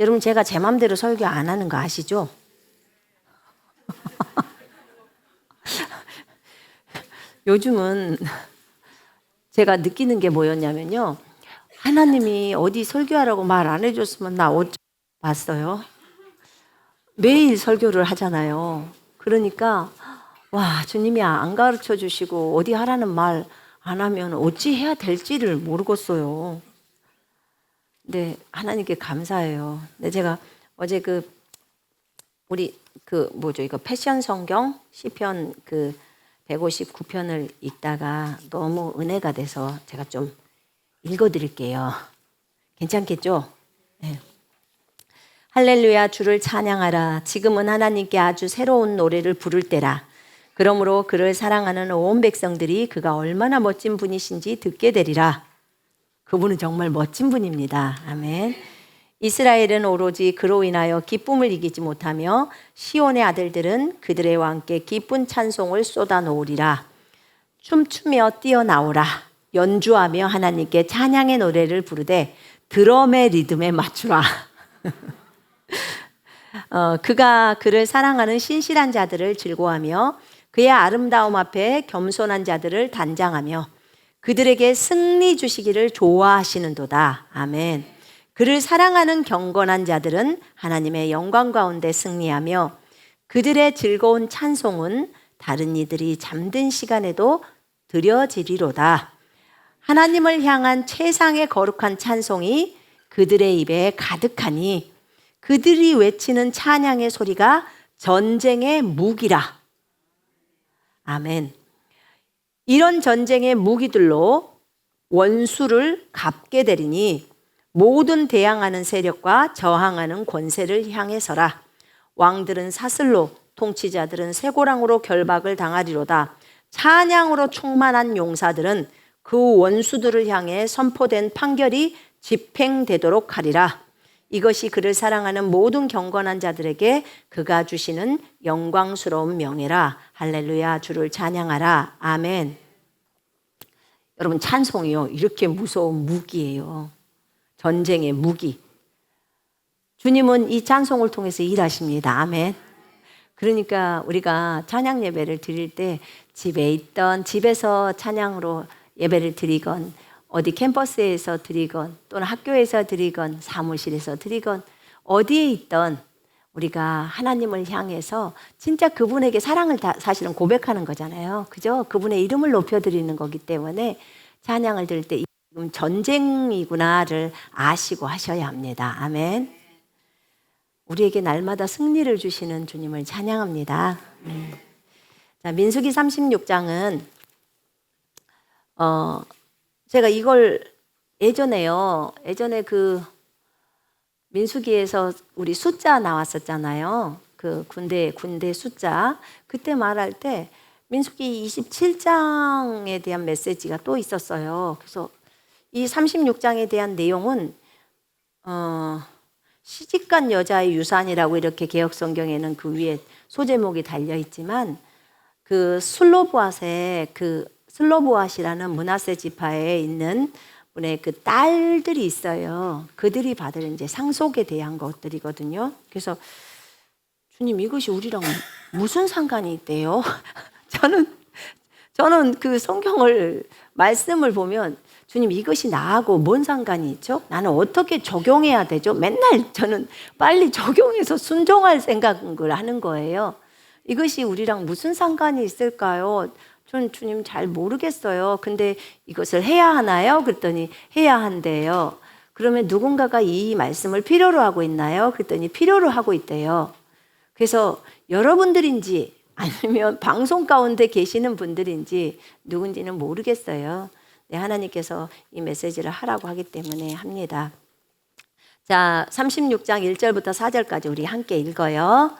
여러분, 제가 제 맘대로 설교 안 하는 거 아시죠? 요즘은 제가 느끼는 게 뭐였냐면요. 하나님이 어디 설교하라고 말 안 해줬으면 나 어쩌 봤어요. 매일 설교를 하잖아요. 그러니까 와, 주님이 안 가르쳐 주시고 어디 하라는 말 안 하면 어찌 해야 될지를 모르겠어요. 근데 하나님께 감사해요. 근데 제가 어제 우리 이거 패션 성경 시편 159편을 읽다가 너무 은혜가 돼서 제가 좀 읽어드릴게요. 괜찮겠죠? 네. 할렐루야, 주를 찬양하라. 지금은 하나님께 아주 새로운 노래를 부를 때라. 그러므로 그를 사랑하는 온 백성들이 그가 얼마나 멋진 분이신지 듣게 되리라. 그분은 정말 멋진 분입니다. 아멘. 이스라엘은 오로지 그로 인하여 기쁨을 이기지 못하며 시온의 아들들은 그들의 왕께 기쁜 찬송을 쏟아놓으리라. 춤추며 뛰어나오라. 연주하며 하나님께 찬양의 노래를 부르되 드럼의 리듬에 맞추라. 그가 그를 사랑하는 신실한 자들을 즐거워하며 그의 아름다움 앞에 겸손한 자들을 단장하며 그들에게 승리 주시기를 좋아하시는도다. 아멘. 그를 사랑하는 경건한 자들은 하나님의 영광 가운데 승리하며 그들의 즐거운 찬송은 다른 이들이 잠든 시간에도 드려지리로다. 하나님을 향한 최상의 거룩한 찬송이 그들의 입에 가득하니 그들이 외치는 찬양의 소리가 전쟁의 무기라. 아멘. 이런 전쟁의 무기들로 원수를 갚게 되리니 모든 대항하는 세력과 저항하는 권세를 향해 서라. 왕들은 사슬로, 통치자들은 쇠고랑으로 결박을 당하리로다. 찬양으로 충만한 용사들은 그 원수들을 향해 선포된 판결이 집행되도록 하리라. 이것이 그를 사랑하는 모든 경건한 자들에게 그가 주시는 영광스러운 명예라. 할렐루야, 주를 찬양하라. 아멘. 여러분, 찬송이요, 이렇게 무서운 무기예요. 전쟁의 무기. 주님은 이 찬송을 통해서 일하십니다. 아멘. 그러니까 우리가 찬양 예배를 드릴 때 집에서 찬양으로 예배를 드리건 어디 캠퍼스에서 드리건 또는 학교에서 드리건 사무실에서 드리건 어디에 있던 우리가 하나님을 향해서 진짜 그분에게 사랑을 사실은 고백하는 거잖아요. 그죠? 그분의 이름을 높여드리는 거기 때문에 찬양을 드릴 때 지금 전쟁이구나를 아시고 하셔야 합니다. 아멘. 우리에게 날마다 승리를 주시는 주님을 찬양합니다. 자, 민수기 36장은 제가 이걸 예전에 민수기에서 우리 숫자 나왔었잖아요. 그 군대 숫자. 그때 말할 때 민수기 27장에 대한 메시지가 또 있었어요. 그래서 이 36장에 대한 내용은 시집간 여자의 유산이라고 이렇게 개역성경에는 그 위에 소제목이 달려 있지만 그 슬로보앗이라는 므낫세 지파에 있는 분의 그 딸들이 있어요. 그들이 받을 이제 상속에 대한 것들이거든요. 그래서 주님, 이것이 우리랑 무슨 상관이 있대요? 저는 그 말씀을 보면 주님, 이것이 나하고 뭔 상관이 있죠? 나는 어떻게 적용해야 되죠? 맨날 저는 빨리 적용해서 순종할 생각을 하는 거예요. 이것이 우리랑 무슨 상관이 있을까요? 저는 주님 잘 모르겠어요. 근데 이것을 해야 하나요? 그랬더니 해야 한대요. 그러면 누군가가 이 말씀을 필요로 하고 있나요? 그랬더니 필요로 하고 있대요. 그래서 여러분들인지 아니면 방송 가운데 계시는 분들인지 누군지는 모르겠어요. 네, 하나님께서 이 메시지를 하라고 하기 때문에 합니다. 자, 36장 1절부터 4절까지 우리 함께 읽어요.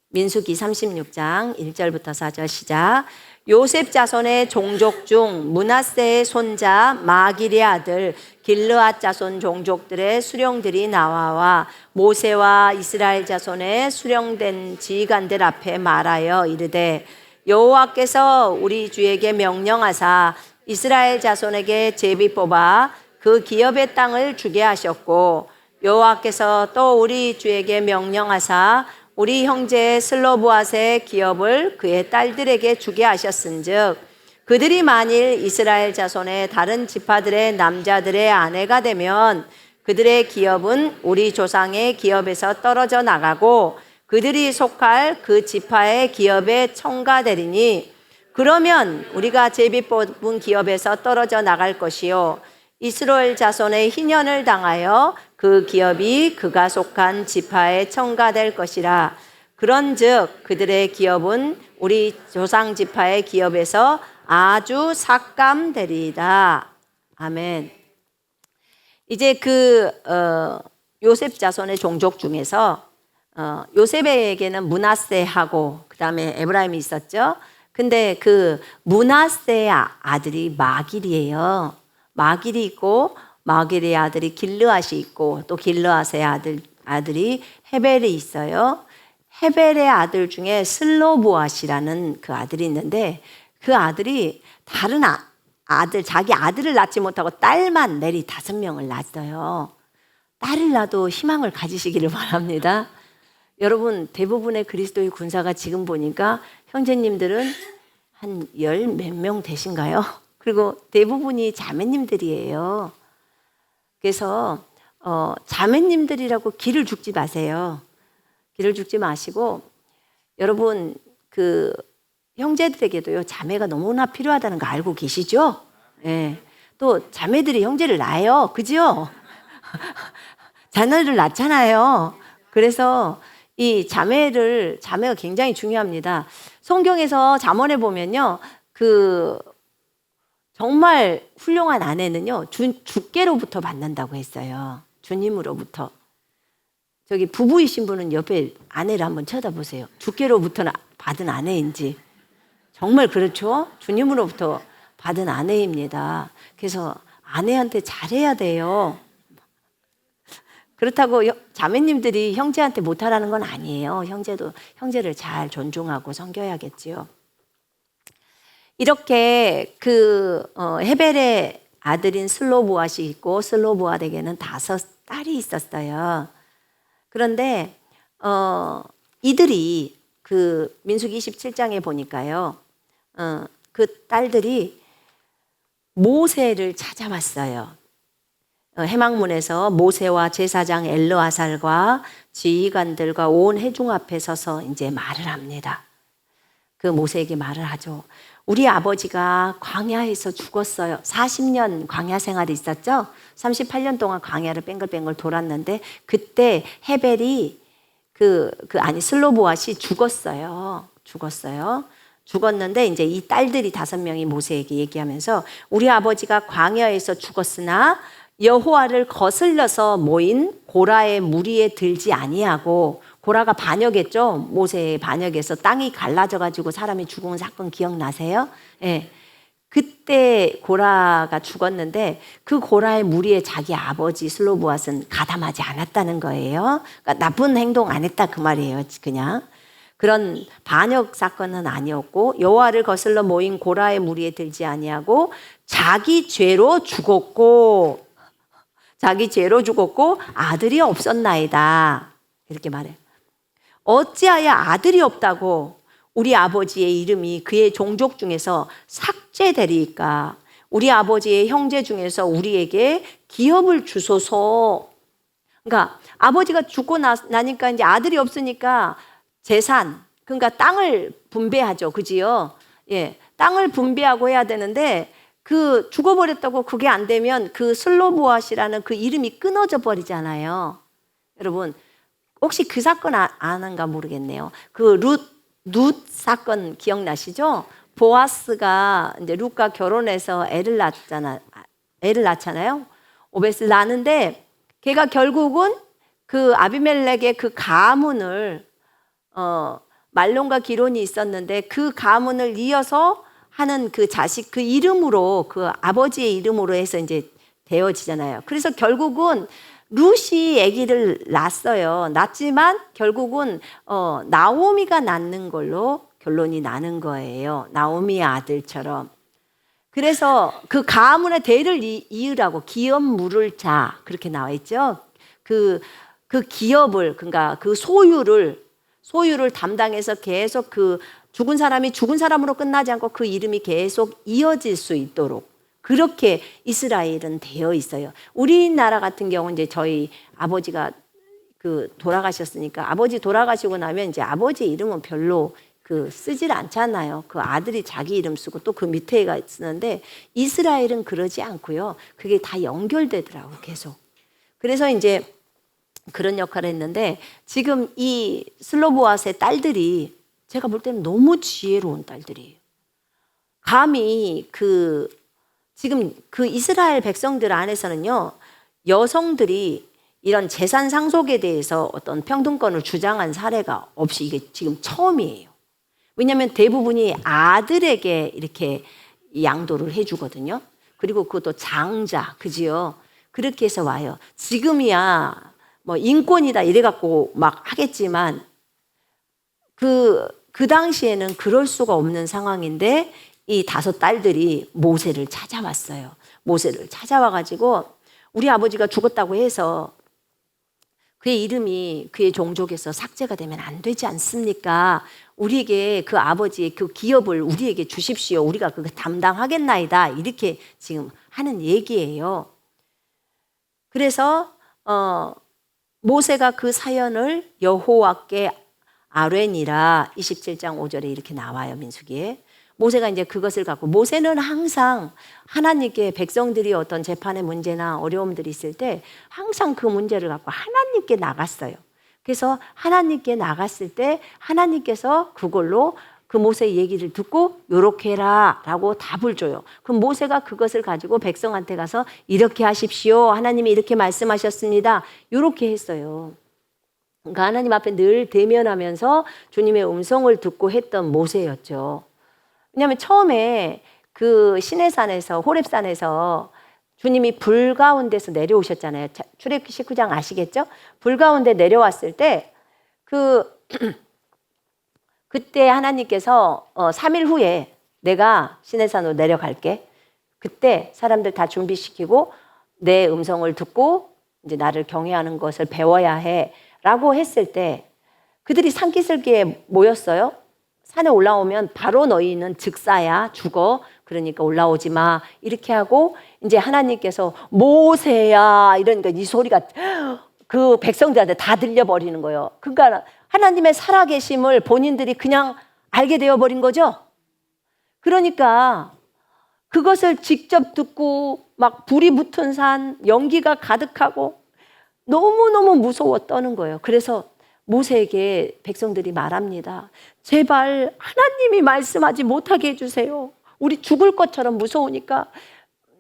민수기 36장 1절부터 4절 시작. 요셉 자손의 종족 중 므낫세의 손자 마길의 아들 길르앗 자손 종족들의 수령들이 나와와 모세와 이스라엘 자손의 수령된 지휘관들 앞에 말하여 이르되 여호와께서 우리 주에게 명령하사 이스라엘 자손에게 제비 뽑아 그 기업의 땅을 주게 하셨고 여호와께서 또 우리 주에게 명령하사 우리 형제 슬로보앗의 기업을 그의 딸들에게 주게 하셨은즉 그들이 만일 이스라엘 자손의 다른 지파들의 남자들의 아내가 되면 그들의 기업은 우리 조상의 기업에서 떨어져 나가고 그들이 속할 그 지파의 기업에 첨가되리니 그러면 우리가 제비 뽑은 기업에서 떨어져 나갈 것이요 이스라엘 자손의 희년을 당하여 그 기업이 그가 속한 지파에 첨가될 것이라. 그런즉 그들의 기업은 우리 조상 지파의 기업에서 아주 삭감되리이다. 아멘. 이제 요셉 자손의 종족 중에서 요셉에게는 므낫세하고 그다음에 에브라임이 있었죠. 근데 그 므낫세의 아들이 마길이에요. 마길이 있고 마길의 아들이 길르앗이 있고 또 길르앗의 아들이 헤벨이 있어요. 헤벨의 아들 중에 슬로보앗이라는 그 아들이 있는데 그 아들이 다른 아들 자기 아들을 낳지 못하고 딸만 내리 5명을 낳았어요. 딸을 낳아도 희망을 가지시기를 바랍니다. 여러분 대부분의 그리스도의 군사가 지금 보니까 형제님들은 한 10 몇 명 되신가요? 그리고 대부분이 자매님들이에요. 그래서 자매님들이라고 기를 죽지 마세요. 기를 죽지 마시고 여러분 그 형제들에게도요 자매가 너무나 필요하다는 거 알고 계시죠? 예. 또 자매들이 형제를 낳아요. 그죠? 자녀를 낳잖아요. 그래서 이 자매가 굉장히 중요합니다. 성경에서 잠언에 보면요. 정말 훌륭한 아내는요. 주께로부터 받는다고 했어요. 주님으로부터. 저기 부부이신 분은 옆에 아내를 한번 쳐다보세요. 주께로부터 받은 아내인지. 정말 그렇죠? 주님으로부터 받은 아내입니다. 그래서 아내한테 잘해야 돼요. 그렇다고 자매님들이 형제한테 못하라는 건 아니에요. 형제를 잘 존중하고 섬겨야겠지요. 이렇게 헤벨의 아들인 슬로보앗이 있고 슬로보앗에게는 5 딸이 있었어요. 그런데 이들이 민수기 27장에 보니까요. 그 딸들이 모세를 찾아왔어요. 해막문에서 모세와 제사장 엘르아살과 지휘관들과 온 회중 앞에 서서 이제 말을 합니다. 그 모세에게 말을 하죠. 우리 아버지가 광야에서 죽었어요. 40년 광야 생활이 있었죠. 38년 동안 광야를 뱅글뱅글 돌았는데 그때 헤벨이 슬로보앗이 죽었어요. 죽었는데 이제 이 딸들이 5명이 모세에게 얘기하면서 우리 아버지가 광야에서 죽었으나 여호와를 거슬려서 모인 고라의 무리에 들지 아니하고 고라가 반역했죠. 모세의 반역에서 땅이 갈라져 가지고 사람이 죽은 사건 기억나세요? 예. 그때 고라가 죽었는데 그 고라의 무리에 자기 아버지 슬로보앗은 가담하지 않았다는 거예요. 그러니까 나쁜 행동 안 했다 그 말이에요. 그냥 그런 반역 사건은 아니었고 여호와를 거슬러 모인 고라의 무리에 들지 아니하고 자기 죄로 죽었고 아들이 없었나이다. 이렇게 말해요. 어찌하여 아들이 없다고 우리 아버지의 이름이 그의 종족 중에서 삭제되리까? 우리 아버지의 형제 중에서 우리에게 기업을 주소서. 그러니까 아버지가 죽고 나니까 이제 아들이 없으니까 재산, 그러니까 땅을 분배하죠. 그지요? 예. 땅을 분배하고 해야 되는데 죽어버렸다고 그게 안 되면 그 슬로보앗이라는 그 이름이 끊어져 버리잖아요. 여러분 혹시 그 사건 아는가 모르겠네요. 룻 사건 기억나시죠? 보아스가 이제 룻과 결혼해서 애를 낳잖아요. 오벳을 낳는데 걔가 결국은 그 아비멜렉의 그 가문을 말론과 기론이 있었는데 그 가문을 이어서 하는 그 자식 그 이름으로 그 아버지의 이름으로 해서 이제 되어지잖아요. 그래서 결국은 룻이 아기를 낳았어요. 낳지만 결국은 나오미가 낳는 걸로 결론이 나는 거예요. 나오미의 아들처럼. 그래서 그 가문의 대를 이으라고 기업 물을 자 그렇게 나와 있죠. 그 기업을, 그러니까 그 소유를 담당해서 계속 그 죽은 사람이 죽은 사람으로 끝나지 않고 그 이름이 계속 이어질 수 있도록 그렇게 이스라엘은 되어 있어요. 우리나라 같은 경우는 이제 저희 아버지가 그 돌아가셨으니까 아버지 돌아가시고 나면 이제 아버지 이름은 별로 그 쓰질 않잖아요. 그 아들이 자기 이름 쓰고 또 그 밑에가 쓰는데 이스라엘은 그러지 않고요. 그게 다 연결되더라고요, 계속. 그래서 이제 그런 역할을 했는데 지금 이 슬로보앗의 딸들이 제가 볼 때는 너무 지혜로운 딸들이에요. 감히 지금 그 이스라엘 백성들 안에서는요, 여성들이 이런 재산 상속에 대해서 어떤 평등권을 주장한 사례가 없이 이게 지금 처음이에요. 왜냐하면 대부분이 아들에게 이렇게 양도를 해주거든요. 그리고 그것도 장자, 그지요? 그렇게 해서 와요. 지금이야 뭐 인권이다 이래갖고 막 하겠지만 그 당시에는 그럴 수가 없는 상황인데 이 5 딸들이 모세를 찾아왔어요. 모세를 찾아와가지고 우리 아버지가 죽었다고 해서 그의 이름이 그의 종족에서 삭제가 되면 안 되지 않습니까? 우리에게 그 아버지의 그 기업을 우리에게 주십시오. 우리가 그거 담당하겠나이다. 이렇게 지금 하는 얘기예요. 그래서 모세가 그 사연을 여호와께 아뢰니라 27장 5절에 이렇게 나와요. 민수기에. 모세가 이제 그것을 갖고 모세는 항상 하나님께 백성들이 어떤 재판의 문제나 어려움들이 있을 때 항상 그 문제를 갖고 하나님께 나갔어요. 그래서 하나님께 나갔을 때 하나님께서 그걸로 그 모세의 얘기를 듣고 요렇게 해라 라고 답을 줘요. 그럼 모세가 그것을 가지고 백성한테 가서 이렇게 하십시오. 하나님이 이렇게 말씀하셨습니다. 요렇게 했어요. 그러니까 하나님 앞에 늘 대면하면서 주님의 음성을 듣고 했던 모세였죠. 왜냐하면 처음에 그 시내산에서 호렙산에서 주님이 불 가운데서 내려오셨잖아요. 출애굽기 19장 아시겠죠? 불 가운데 내려왔을 때 그때 하나님께서 3일 후에 내가 시내산으로 내려갈게. 그때 사람들 다 준비시키고 내 음성을 듣고 이제 나를 경외하는 것을 배워야 해라고 했을 때 그들이 산기슭기에 모였어요. 산에 올라오면 바로 너희는 즉사야, 죽어. 그러니까 올라오지 마. 이렇게 하고 이제 하나님께서 모세야 이러니까 이 소리가 그 백성들한테 다 들려버리는 거예요. 그러니까 하나님의 살아계심을 본인들이 그냥 알게 되어버린 거죠. 그러니까 그것을 직접 듣고 막 불이 붙은 산, 연기가 가득하고 너무너무 무서워 떠는 거예요. 그래서 모세에게 백성들이 말합니다. 제발 하나님이 말씀하지 못하게 해주세요. 우리 죽을 것처럼 무서우니까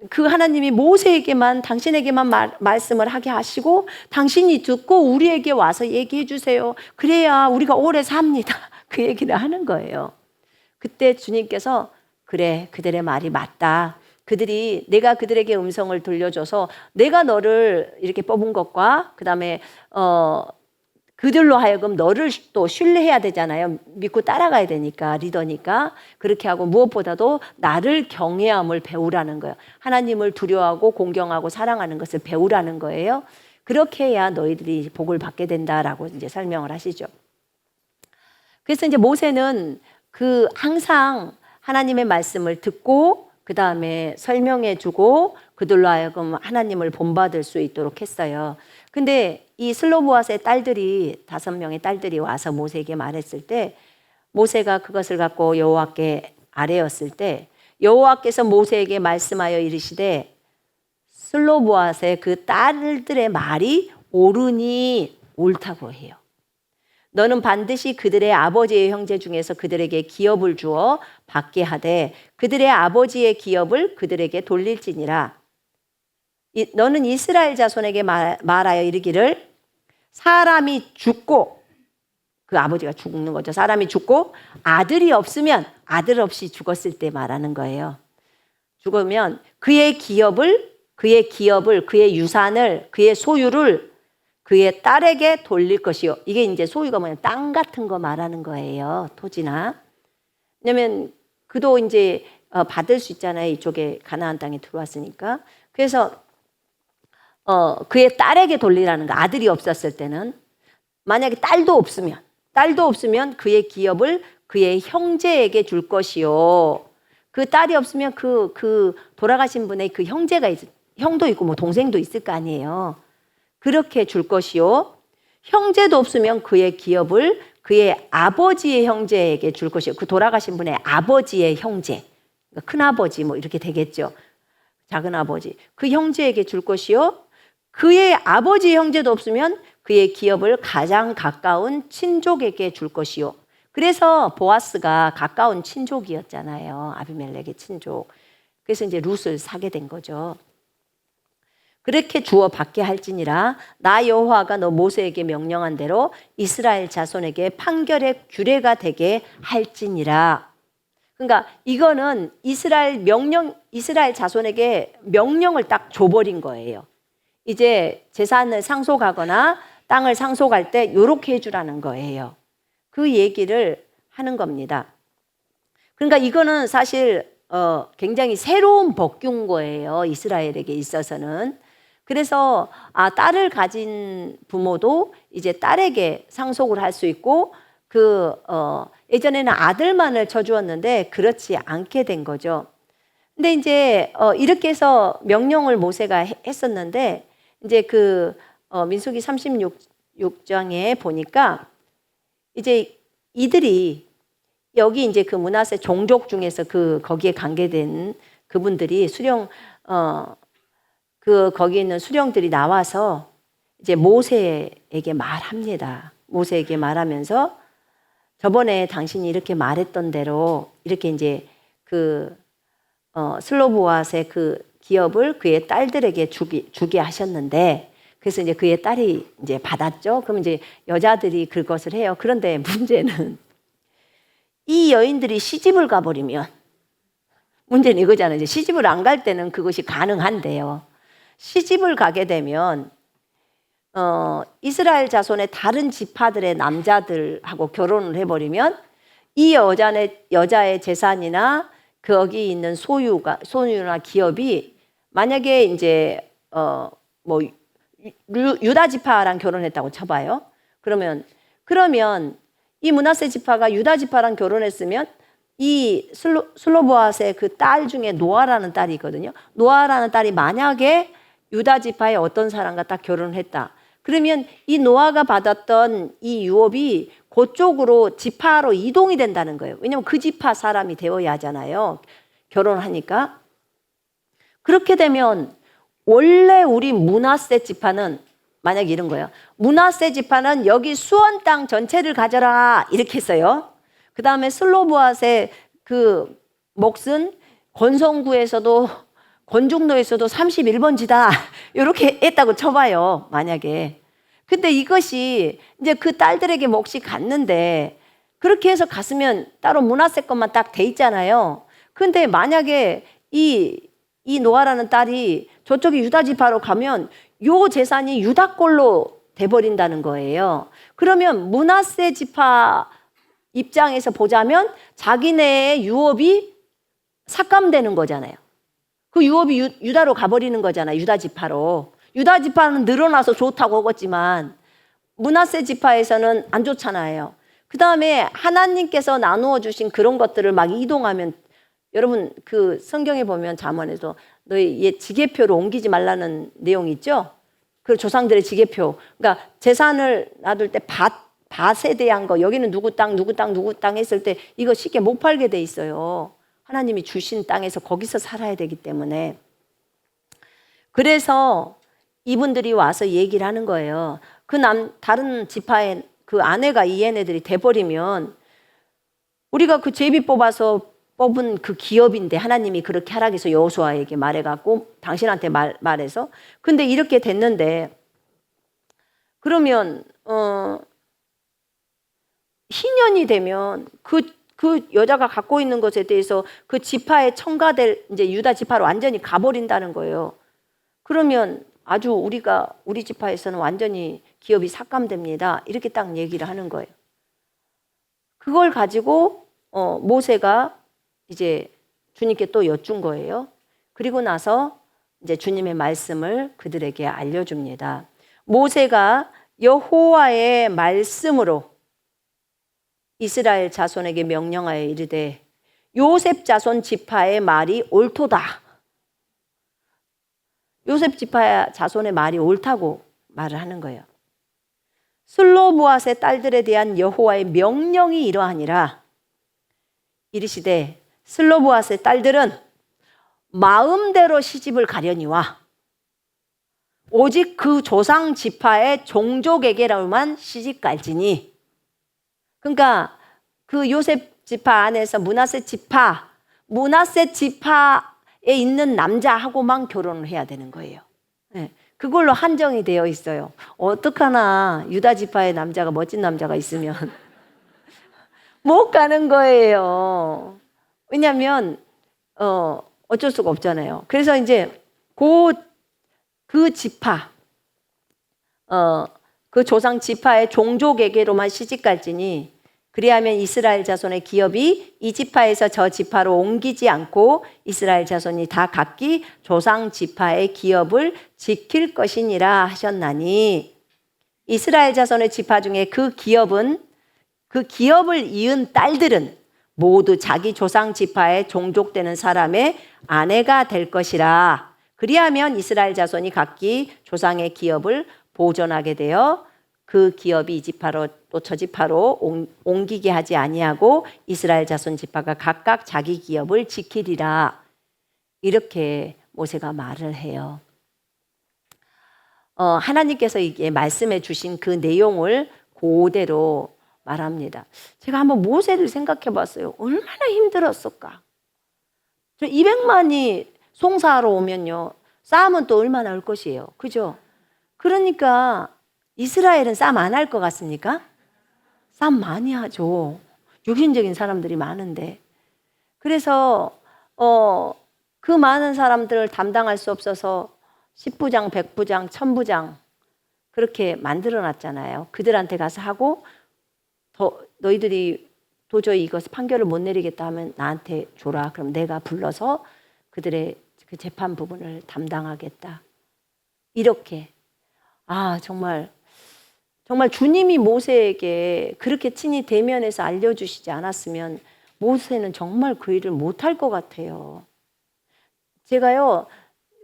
그 하나님이 모세에게만 당신에게만 말씀을 하게 하시고 당신이 듣고 우리에게 와서 얘기해 주세요. 그래야 우리가 오래 삽니다. 그 얘기를 하는 거예요. 그때 주님께서 그래 그들의 말이 맞다. 내가 그들에게 음성을 들려줘서 내가 너를 이렇게 뽑은 것과 그다음에 그들로 하여금 너를 또 신뢰해야 되잖아요. 믿고 따라가야 되니까 리더니까 그렇게 하고 무엇보다도 나를 경외함을 배우라는 거예요. 하나님을 두려워하고 공경하고 사랑하는 것을 배우라는 거예요. 그렇게 해야 너희들이 복을 받게 된다라고 이제 설명을 하시죠. 그래서 이제 모세는 항상 하나님의 말씀을 듣고 그 다음에 설명해주고 그들로 하여금 하나님을 본받을 수 있도록 했어요. 근데 이 슬로보앗의 딸들이 5명의 딸들이 와서 모세에게 말했을 때 모세가 그것을 갖고 여호와께 아뢰었을 때 여호와께서 모세에게 말씀하여 이르시되 슬로보앗의 그 딸들의 말이 옳으니 옳다고 해요. 너는 반드시 그들의 아버지의 형제 중에서 그들에게 기업을 주어 받게 하되 그들의 아버지의 기업을 그들에게 돌릴지니라. 너는 이스라엘 자손에게 말하여 이르기를 사람이 죽고 그 아버지가 죽는 거죠. 사람이 죽고 아들이 없으면 아들 없이 죽었을 때 말하는 거예요. 죽으면 그의 기업을 그의 유산을 그의 소유를 그의 딸에게 돌릴 것이요. 이게 이제 소유가 뭐냐 땅 같은 거 말하는 거예요. 토지나. 왜냐면 그도 이제 받을 수 있잖아요. 이쪽에 가나안 땅에 들어왔으니까. 그래서 그의 딸에게 돌리라는 거. 아들이 없었을 때는. 만약에 딸도 없으면 그의 기업을 그의 형제에게 줄 것이요. 그 딸이 없으면 그 돌아가신 분의 그 형도 있고 뭐 동생도 있을 거 아니에요. 그렇게 줄 것이요. 형제도 없으면 그의 기업을 그의 아버지의 형제에게 줄 것이요. 그 돌아가신 분의 아버지의 형제. 그러니까 큰아버지 뭐 이렇게 되겠죠. 작은아버지. 그 형제에게 줄 것이요. 그의 아버지의 형제도 없으면 그의 기업을 가장 가까운 친족에게 줄 것이요. 그래서 보아스가 가까운 친족이었잖아요. 아비멜렉의 친족. 그래서 이제 룻을 사게 된 거죠. 그렇게 주어 받게 할지니라 나 여호와가 너 모세에게 명령한 대로 이스라엘 자손에게 판결의 규례가 되게 할지니라. 그러니까 이거는 이스라엘 자손에게 명령을 딱 줘버린 거예요. 이제 재산을 상속하거나 땅을 상속할 때 이렇게 해주라는 거예요. 그 얘기를 하는 겁니다. 그러니까 이거는 사실 굉장히 새로운 법규인 거예요. 이스라엘에게 있어서는. 그래서 딸을 가진 부모도 이제 딸에게 상속을 할 수 있고 예전에는 아들만을 쳐주었는데 그렇지 않게 된 거죠. 근데 이제 이렇게 해서 명령을 모세가 했었는데 이제 민수기 36장에 보니까 이제 이들이 여기 이제 그 므낫세 종족 중에서 거기에 관계된 그분들이 거기 있는 수령들이 나와서 이제 모세에게 말합니다. 모세에게 말하면서 저번에 당신이 이렇게 말했던 대로 이렇게 이제 슬로보앗의 그 기업을 그의 딸들에게 주게 하셨는데 그래서 이제 그의 딸이 이제 받았죠. 그럼 이제 여자들이 그것을 해요. 그런데 문제는 이 여인들이 시집을 가버리면 문제는 이거잖아요. 이제 시집을 안 갈 때는 그것이 가능한데요. 시집을 가게 되면 이스라엘 자손의 다른 지파들의 남자들하고 결혼을 해버리면 이 여자의 재산이나 거기 있는 소유나 기업이 만약에 이제 유다 지파랑 결혼했다고 쳐봐요. 그러면 이 므낫세 지파가 유다 지파랑 결혼했으면 이 슬로보앗의 그 딸 중에 노아라는 딸이 있거든요. 노아라는 딸이 만약에 유다 지파의 어떤 사람과 딱 결혼을 했다. 그러면 이 노아가 받았던 이 유업이 그쪽으로 지파로 이동이 된다는 거예요. 왜냐하면 그 지파 사람이 되어야 하잖아요. 결혼하니까. 그렇게 되면 원래 우리 므낫세 지파는 만약 이런 거예요. 므낫세 지파는 여기 수원 땅 전체를 가져라 이렇게 했어요. 그 다음에 슬로보앗의 그 몫은 권성구에서도 권중로에서도 31번지다 이렇게 했다고 쳐봐요. 만약에. 근데 이것이 이제 그 딸들에게 몫이 갔는데 그렇게 해서 갔으면 따로 므낫세 것만 딱 돼 있잖아요. 근데 만약에 이 노아라는 딸이 저쪽에 유다 지파로 가면 요 재산이 유다 꼴로 돼버린다는 거예요. 그러면 므낫세 지파 입장에서 보자면 자기네의 유업이 삭감되는 거잖아요. 그 유업이 유다로 가버리는 거잖아요. 유다 지파로. 유다 지파는 늘어나서 좋다고 하겠지만 므낫세 지파에서는 안 좋잖아요. 그 다음에 하나님께서 나누어 주신 그런 것들을 막 이동하면 여러분 그 성경에 보면 잠언에서 너희 옛 지계표로 옮기지 말라는 내용이 있죠. 그 조상들의 지계표. 그러니까 재산을 놔둘 때 밭에 대한 거 여기는 누구 땅 했을 때 이거 쉽게 못 팔게 돼 있어요. 하나님이 주신 땅에서 거기서 살아야 되기 때문에. 그래서 이분들이 와서 얘기를 하는 거예요. 다른 지파의 그 아내가 이 얘네들이 돼버리면 우리가 그 제비 뽑아서 뽑은 그 기업인데 하나님이 그렇게 하라고 해서 여호수아에게 말해갖고 당신한테 말해서 근데 이렇게 됐는데 그러면 희년이 되면 그 여자가 갖고 있는 것에 대해서 그 지파에 첨가될 이제 유다 지파로 완전히 가버린다는 거예요. 그러면 아주 우리 지파에서는 완전히 기업이 삭감됩니다. 이렇게 딱 얘기를 하는 거예요. 그걸 가지고 모세가 이제 주님께 또 여쭌 거예요. 그리고 나서 이제 주님의 말씀을 그들에게 알려줍니다. 모세가 여호와의 말씀으로 이스라엘 자손에게 명령하여 이르되 요셉 자손 지파의 말이 옳도다. 요셉 지파 자손의 말이 옳다고 말을 하는 거예요. 슬로보앗의 딸들에 대한 여호와의 명령이 이러하니라. 이르시되 슬로보앗의 딸들은 마음대로 시집을 가려니와 오직 그 조상 지파의 종족에게로만 시집 갈지니. 그러니까 그 요셉 지파 안에서 므낫세 지파에 있는 남자하고만 결혼을 해야 되는 거예요. 네, 그걸로 한정이 되어 있어요. 어떡하나 유다 지파의 남자가 멋진 남자가 있으면 못 가는 거예요. 왜냐하면 어쩔 수가 없잖아요. 그래서 이제 그 지파, 그 조상 지파의 종족에게로만 시집갈지니 그리하면 이스라엘 자손의 기업이 이 지파에서 저 지파로 옮기지 않고 이스라엘 자손이 다 각기 조상 지파의 기업을 지킬 것이니라 하셨나니. 이스라엘 자손의 지파 중에 그 기업을 이은 딸들은 모두 자기 조상 지파에 종족되는 사람의 아내가 될 것이라. 그리하면 이스라엘 자손이 각기 조상의 기업을 보존하게 되어 그 기업이 이 지파로 또 저 지파로 옮기게 하지 아니하고 이스라엘 자손 지파가 각각 자기 기업을 지키리라. 이렇게 모세가 말을 해요. 하나님께서 이게 말씀해 주신 그 내용을 그대로 말합니다. 제가 한번 모세를 생각해 봤어요. 얼마나 힘들었을까. 200만이 송사하러 오면요, 싸움은 또 얼마나 할 것이에요. 그죠? 그러니까 이스라엘은 싸움 안 할 것 같습니까? 싸움 많이 하죠. 육신적인 사람들이 많은데. 그래서 그 많은 사람들을 담당할 수 없어서 10부장, 100부장, 1000부장 그렇게 만들어 놨잖아요. 그들한테 가서 하고 너희들이 도저히 이것을 판결을 못 내리겠다 하면 나한테 줘라. 그럼 내가 불러서 그들의 그 재판 부분을 담당하겠다. 이렇게. 정말 주님이 모세에게 그렇게 친히 대면해서 알려주시지 않았으면 모세는 정말 그 일을 못할 것 같아요. 제가요,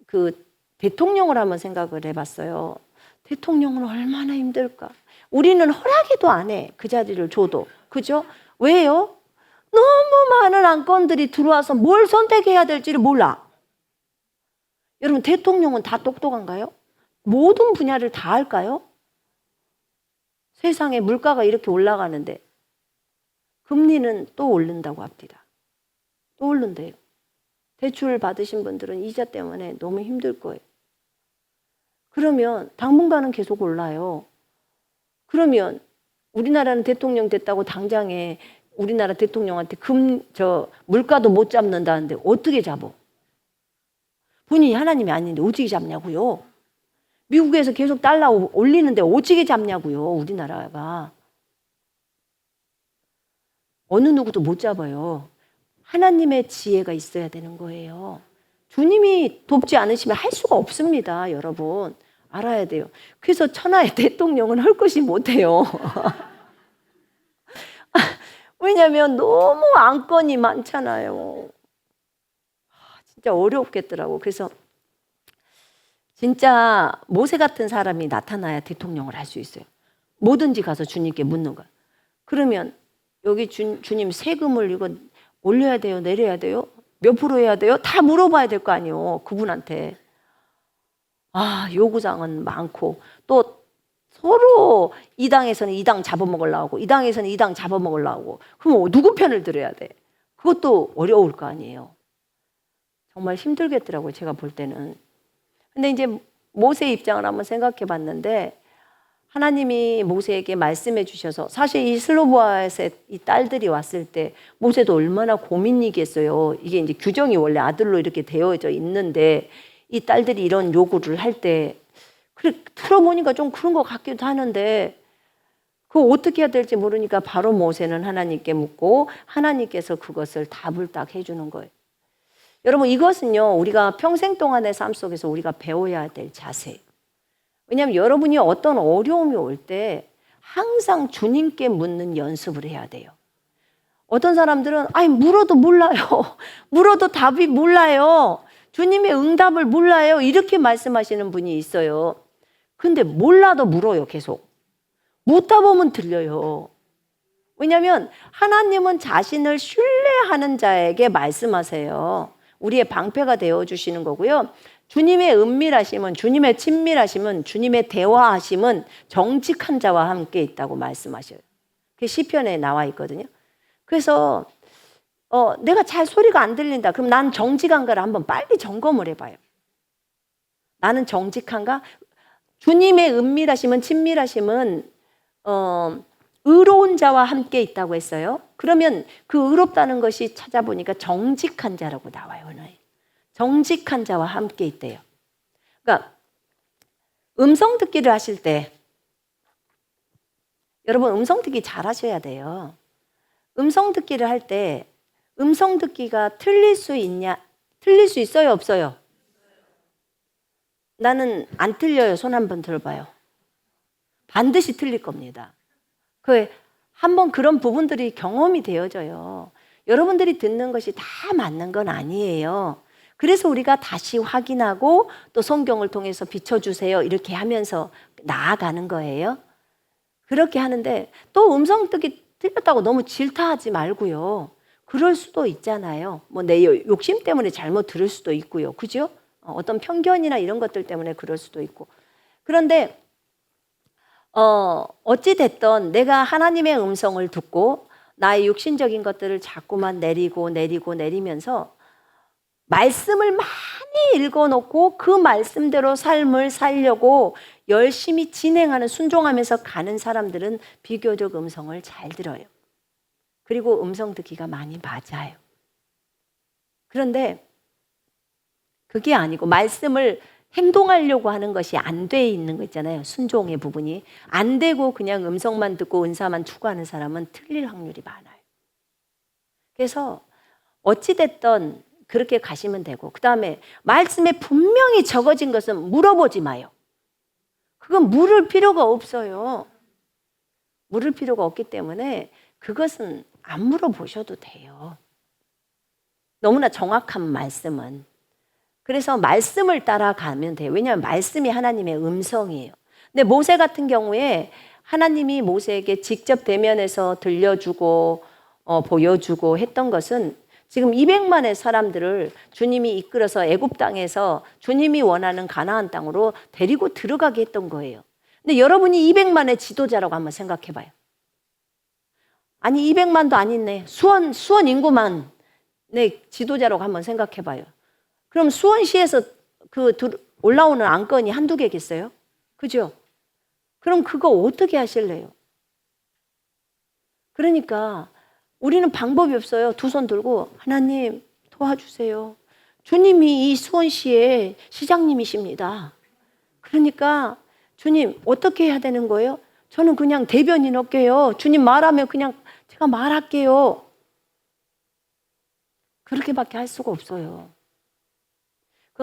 그 대통령을 한번 생각을 해봤어요. 대통령은 얼마나 힘들까. 우리는 허락해도 안 해. 그 자리를 줘도. 그죠? 왜요? 너무 많은 안건들이 들어와서 뭘 선택해야 될지를 몰라. 여러분, 대통령은 다 똑똑한가요? 모든 분야를 다 할까요? 세상에 물가가 이렇게 올라가는데 금리는 또 오른다고 합니다. 또 오른대요. 대출 받으신 분들은 이자 때문에 너무 힘들 거예요. 그러면 당분간은 계속 올라요. 그러면 우리나라는 대통령 됐다고 당장에 우리나라 대통령한테 물가도 못 잡는다는데 어떻게 잡어? 본인이 하나님이 아닌데 어떻게 잡냐고요? 미국에서 계속 달러 올리는데 어떻게 잡냐고요, 우리나라가. 어느 누구도 못 잡아요. 하나님의 지혜가 있어야 되는 거예요. 주님이 돕지 않으시면 할 수가 없습니다, 여러분. 알아야 돼요. 그래서 천하의 대통령은 할 것이 못해요. 왜냐하면 너무 안건이 많잖아요. 진짜 어렵겠더라고. 그래서 진짜 모세 같은 사람이 나타나야 대통령을 할 수 있어요. 뭐든지 가서 주님께 묻는 거야. 그러면 여기 주님 세금을 이거 올려야 돼요? 내려야 돼요? 몇 프로 해야 돼요? 다 물어봐야 될 거 아니에요, 그분한테. 요구사항은 많고 또 서로 이 당에서는 이 당 잡아먹으려고 하고 이 당에서는 이 당 잡아먹으려고 하고. 그럼 누구 편을 들어야 돼? 그것도 어려울 거 아니에요. 정말 힘들겠더라고요, 제가 볼 때는. 근데 이제 모세의 입장을 한번 생각해 봤는데 하나님이 모세에게 말씀해 주셔서 사실 이 슬로보아의 이 딸들이 왔을 때 모세도 얼마나 고민이겠어요. 이게 이제 규정이 원래 아들로 이렇게 되어져 있는데 이 딸들이 이런 요구를 할 때 그래 들어보니까 좀 그런 것 같기도 하는데 그거 어떻게 해야 될지 모르니까 바로 모세는 하나님께 묻고 하나님께서 그것을 답을 딱 해주는 거예요. 여러분 이것은요 우리가 평생 동안의 삶 속에서 우리가 배워야 될 자세예요. 왜냐하면 여러분이 어떤 어려움이 올 때 항상 주님께 묻는 연습을 해야 돼요. 어떤 사람들은 아니 물어도 몰라요. 물어도 답이 몰라요. 주님의 응답을 몰라요. 이렇게 말씀하시는 분이 있어요. 근데 몰라도 물어요. 계속. 묻다 보면 들려요. 왜냐하면 하나님은 자신을 신뢰하는 자에게 말씀하세요. 우리의 방패가 되어주시는 거고요. 주님의 은밀하심은, 주님의 친밀하심은, 주님의 대화하심은 정직한 자와 함께 있다고 말씀하셔요. 그게 시편에 나와 있거든요. 그래서 내가 잘 소리가 안 들린다. 그럼 난 정직한가를 한번 빨리 점검을 해봐요. 나는 정직한가? 주님의 은밀하심은, 친밀하심은 의로운 자와 함께 있다고 했어요. 그러면 그 의롭다는 것이 찾아보니까 정직한 자라고 나와요. 정직한 자와 함께 있대요. 그러니까 음성 듣기를 하실 때 여러분 음성 듣기 잘 하셔야 돼요. 음성 듣기를 할 때 음성 듣기가 틀릴 수 있어요, 없어요? 나는 안 틀려요. 손 한번 들어봐요. 반드시 틀릴 겁니다. 한번 그런 부분들이 경험이 되어져요. 여러분들이 듣는 것이 다 맞는 건 아니에요. 그래서 우리가 다시 확인하고 또 성경을 통해서 비춰주세요. 이렇게 하면서 나아가는 거예요. 그렇게 하는데 또 음성 듣기 틀렸다고 너무 질타하지 말고요. 그럴 수도 있잖아요. 뭐 내 욕심 때문에 잘못 들을 수도 있고요. 그죠? 어떤 편견이나 이런 것들 때문에 그럴 수도 있고. 그런데 어찌됐든 내가 하나님의 음성을 듣고 나의 육신적인 것들을 자꾸만 내리면서 말씀을 많이 읽어놓고 그 말씀대로 삶을 살려고 열심히 진행하는 순종하면서 가는 사람들은 비교적 음성을 잘 들어요. 그리고 음성 듣기가 많이 맞아요. 그런데 그게 아니고 말씀을 행동하려고 하는 것이 안 돼 있는 거 있잖아요. 순종의 부분이 안 되고 그냥 음성만 듣고 은사만 추구하는 사람은 틀릴 확률이 많아요. 그래서 어찌됐든 그렇게 가시면 되고, 그 다음에 말씀에 분명히 적어진 것은 물어보지 마요. 그건 물을 필요가 없어요. 물을 필요가 없기 때문에 그것은 안 물어보셔도 돼요. 너무나 정확한 말씀은. 그래서 말씀을 따라가면 돼요. 왜냐하면 말씀이 하나님의 음성이에요. 근데 모세 같은 경우에 하나님이 모세에게 직접 대면해서 들려주고 보여주고 했던 것은 지금 200만의 사람들을 주님이 이끌어서 애굽 땅에서 주님이 원하는 가나안 땅으로 데리고 들어가게 했던 거예요. 근데 여러분이 200만의 지도자라고 한번 생각해 봐요. 아니 200만도 아니네. 수원 인구만 내 지도자라고 한번 생각해 봐요. 그럼 수원시에서 올라오는 안건이 한두 개겠어요? 그죠? 그럼 그거 어떻게 하실래요? 그러니까 우리는 방법이 없어요. 두 손 들고 하나님 도와주세요. 주님이 이 수원시의 시장님이십니다. 그러니까 주님 어떻게 해야 되는 거예요? 저는 그냥 대변인 할게요. 주님 말하면 그냥 제가 말할게요. 그렇게밖에 할 수가 없어요.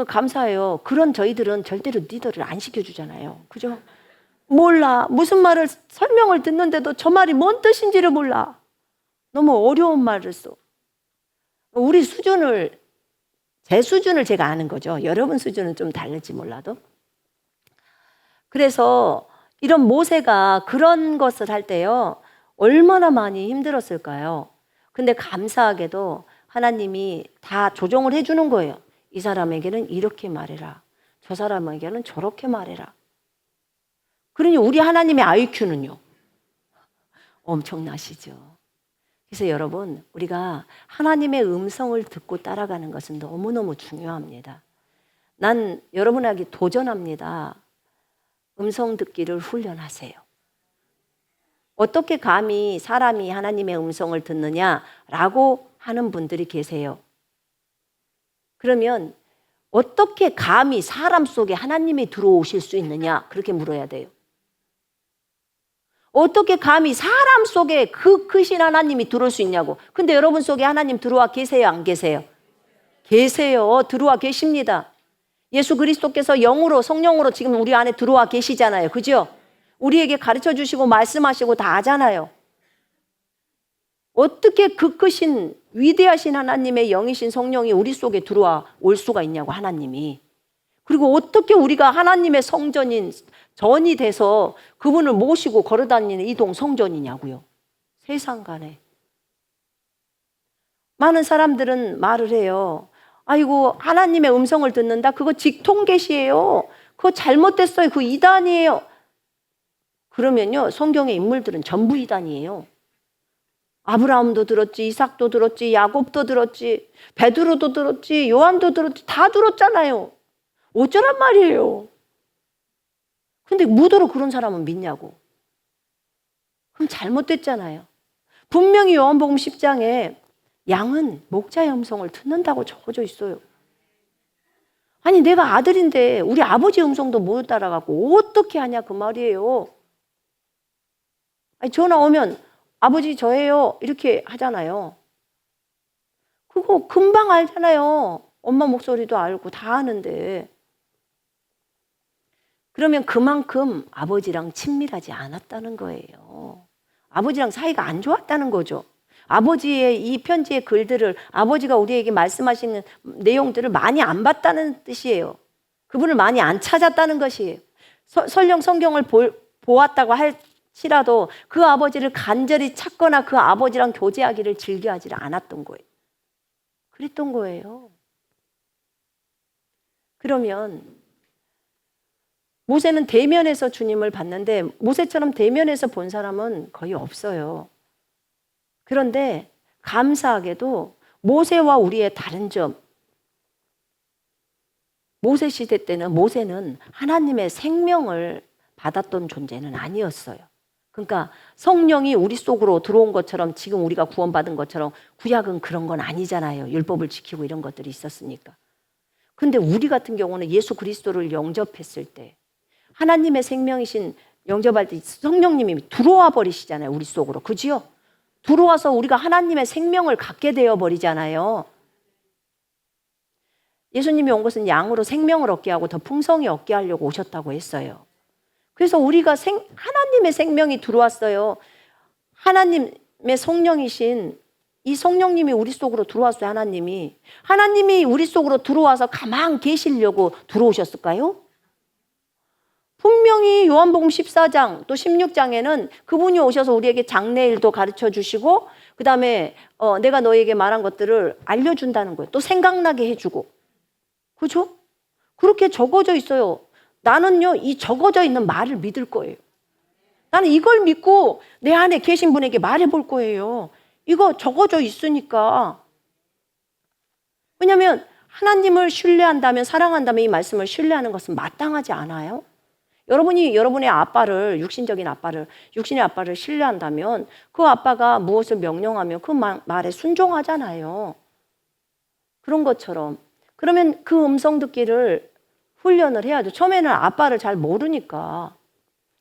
감사해요. 그런 저희들은 절대로 리더를 안 시켜주잖아요. 그죠? 몰라. 무슨 말을 설명을 듣는데도 저 말이 뭔 뜻인지를 몰라. 너무 어려운 말을 써. 제 수준을 제가 아는 거죠. 여러분 수준은 좀 다를지 몰라도. 그래서 이런 모세가 그런 것을 할 때요. 얼마나 많이 힘들었을까요? 근데 감사하게도 하나님이 다 조정을 해주는 거예요. 이 사람에게는 이렇게 말해라. 저 사람에게는 저렇게 말해라. 그러니 우리 하나님의 IQ는요. 엄청나시죠. 그래서 여러분 우리가 하나님의 음성을 듣고 따라가는 것은 너무너무 중요합니다. 난 여러분에게 도전합니다. 음성 듣기를 훈련하세요. 어떻게 감히 사람이 하나님의 음성을 듣느냐라고 하는 분들이 계세요. 그러면 어떻게 감히 사람 속에 하나님이 들어오실 수 있느냐? 그렇게 물어야 돼요. 어떻게 감히 사람 속에 그 크신 하나님이 들어올 수 있냐고. 근데 여러분 속에 하나님 들어와 계세요? 안 계세요? 계세요. 들어와 계십니다. 예수 그리스도께서 영으로 성령으로 지금 우리 안에 들어와 계시잖아요. 그죠? 우리에게 가르쳐 주시고 말씀하시고 다 하잖아요. 어떻게 그 크신 위대하신 하나님의 영이신 성령이 우리 속에 들어와 올 수가 있냐고, 하나님이. 그리고 어떻게 우리가 하나님의 성전인 전이 돼서 그분을 모시고 걸어다니는 이동 성전이냐고요. 세상 간에. 많은 사람들은 말을 해요. 아이고, 하나님의 음성을 듣는다? 그거 직통계시예요. 그거 잘못됐어요. 그 이단이에요. 그러면요, 성경의 인물들은 전부 이단이에요. 아브라함도 들었지, 이삭도 들었지, 야곱도 들었지, 베드로도 들었지, 요한도 들었지, 다 들었잖아요. 어쩌란 말이에요. 근데 무도로 그런 사람은 믿냐고. 그럼 잘못됐잖아요. 분명히 요한복음 10장에 양은 목자의 음성을 듣는다고 적어져 있어요. 아니, 내가 아들인데 우리 아버지 음성도 못 따라가고 어떻게 하냐 그 말이에요. 아니, 전화 오면 아버지 저예요 이렇게 하잖아요. 그거 금방 알잖아요. 엄마 목소리도 알고 다 아는데. 그러면 그만큼 아버지랑 친밀하지 않았다는 거예요. 아버지랑 사이가 안 좋았다는 거죠. 아버지의 이 편지의 글들을, 아버지가 우리에게 말씀하시는 내용들을 많이 안 봤다는 뜻이에요. 그분을 많이 안 찾았다는 것이에요. 설령 성경을 보았다고 할지라도 그 아버지를 간절히 찾거나 그 아버지랑 교제하기를 즐겨하지 않았던 거예요. 그랬던 거예요. 그러면 모세는 대면에서 주님을 봤는데 모세처럼 대면에서 본 사람은 거의 없어요. 그런데 감사하게도 모세와 우리의 다른 점, 모세 시대 때는 모세는 하나님의 생명을 받았던 존재는 아니었어요. 그러니까 성령이 우리 속으로 들어온 것처럼 지금 우리가 구원받은 것처럼 구약은 그런 건 아니잖아요. 율법을 지키고 이런 것들이 있었으니까. 근데 우리 같은 경우는 예수 그리스도를 영접했을 때 하나님의 생명이신, 영접할 때 성령님이 들어와 버리시잖아요. 우리 속으로. 그지요? 들어와서 우리가 하나님의 생명을 갖게 되어 버리잖아요. 예수님이 온 것은 양으로 생명을 얻게 하고 더 풍성히 얻게 하려고 오셨다고 했어요. 그래서 우리가 하나님의 생명이 들어왔어요. 하나님의 성령이신 이 성령님이 우리 속으로 들어왔어요. 하나님이 우리 속으로 들어와서 가만 계시려고 들어오셨을까요? 분명히 요한복음 14장 또 16장에는 그분이 오셔서 우리에게 장래일도 가르쳐 주시고 그 다음에 내가 너에게 말한 것들을 알려준다는 거예요. 또 생각나게 해주고. 그죠? 그렇게 적어져 있어요. 나는요, 이 적어져 있는 말을 믿을 거예요. 나는 이걸 믿고 내 안에 계신 분에게 말해볼 거예요. 이거 적어져 있으니까. 왜냐하면 하나님을 신뢰한다면, 사랑한다면 이 말씀을 신뢰하는 것은 마땅하지 않아요? 여러분이 여러분의 아빠를, 육신의 아빠를 신뢰한다면 그 아빠가 무엇을 명령하면 그 말에 순종하잖아요. 그런 것처럼. 그러면 그 음성 듣기를 훈련을 해야죠. 처음에는 아빠를 잘 모르니까.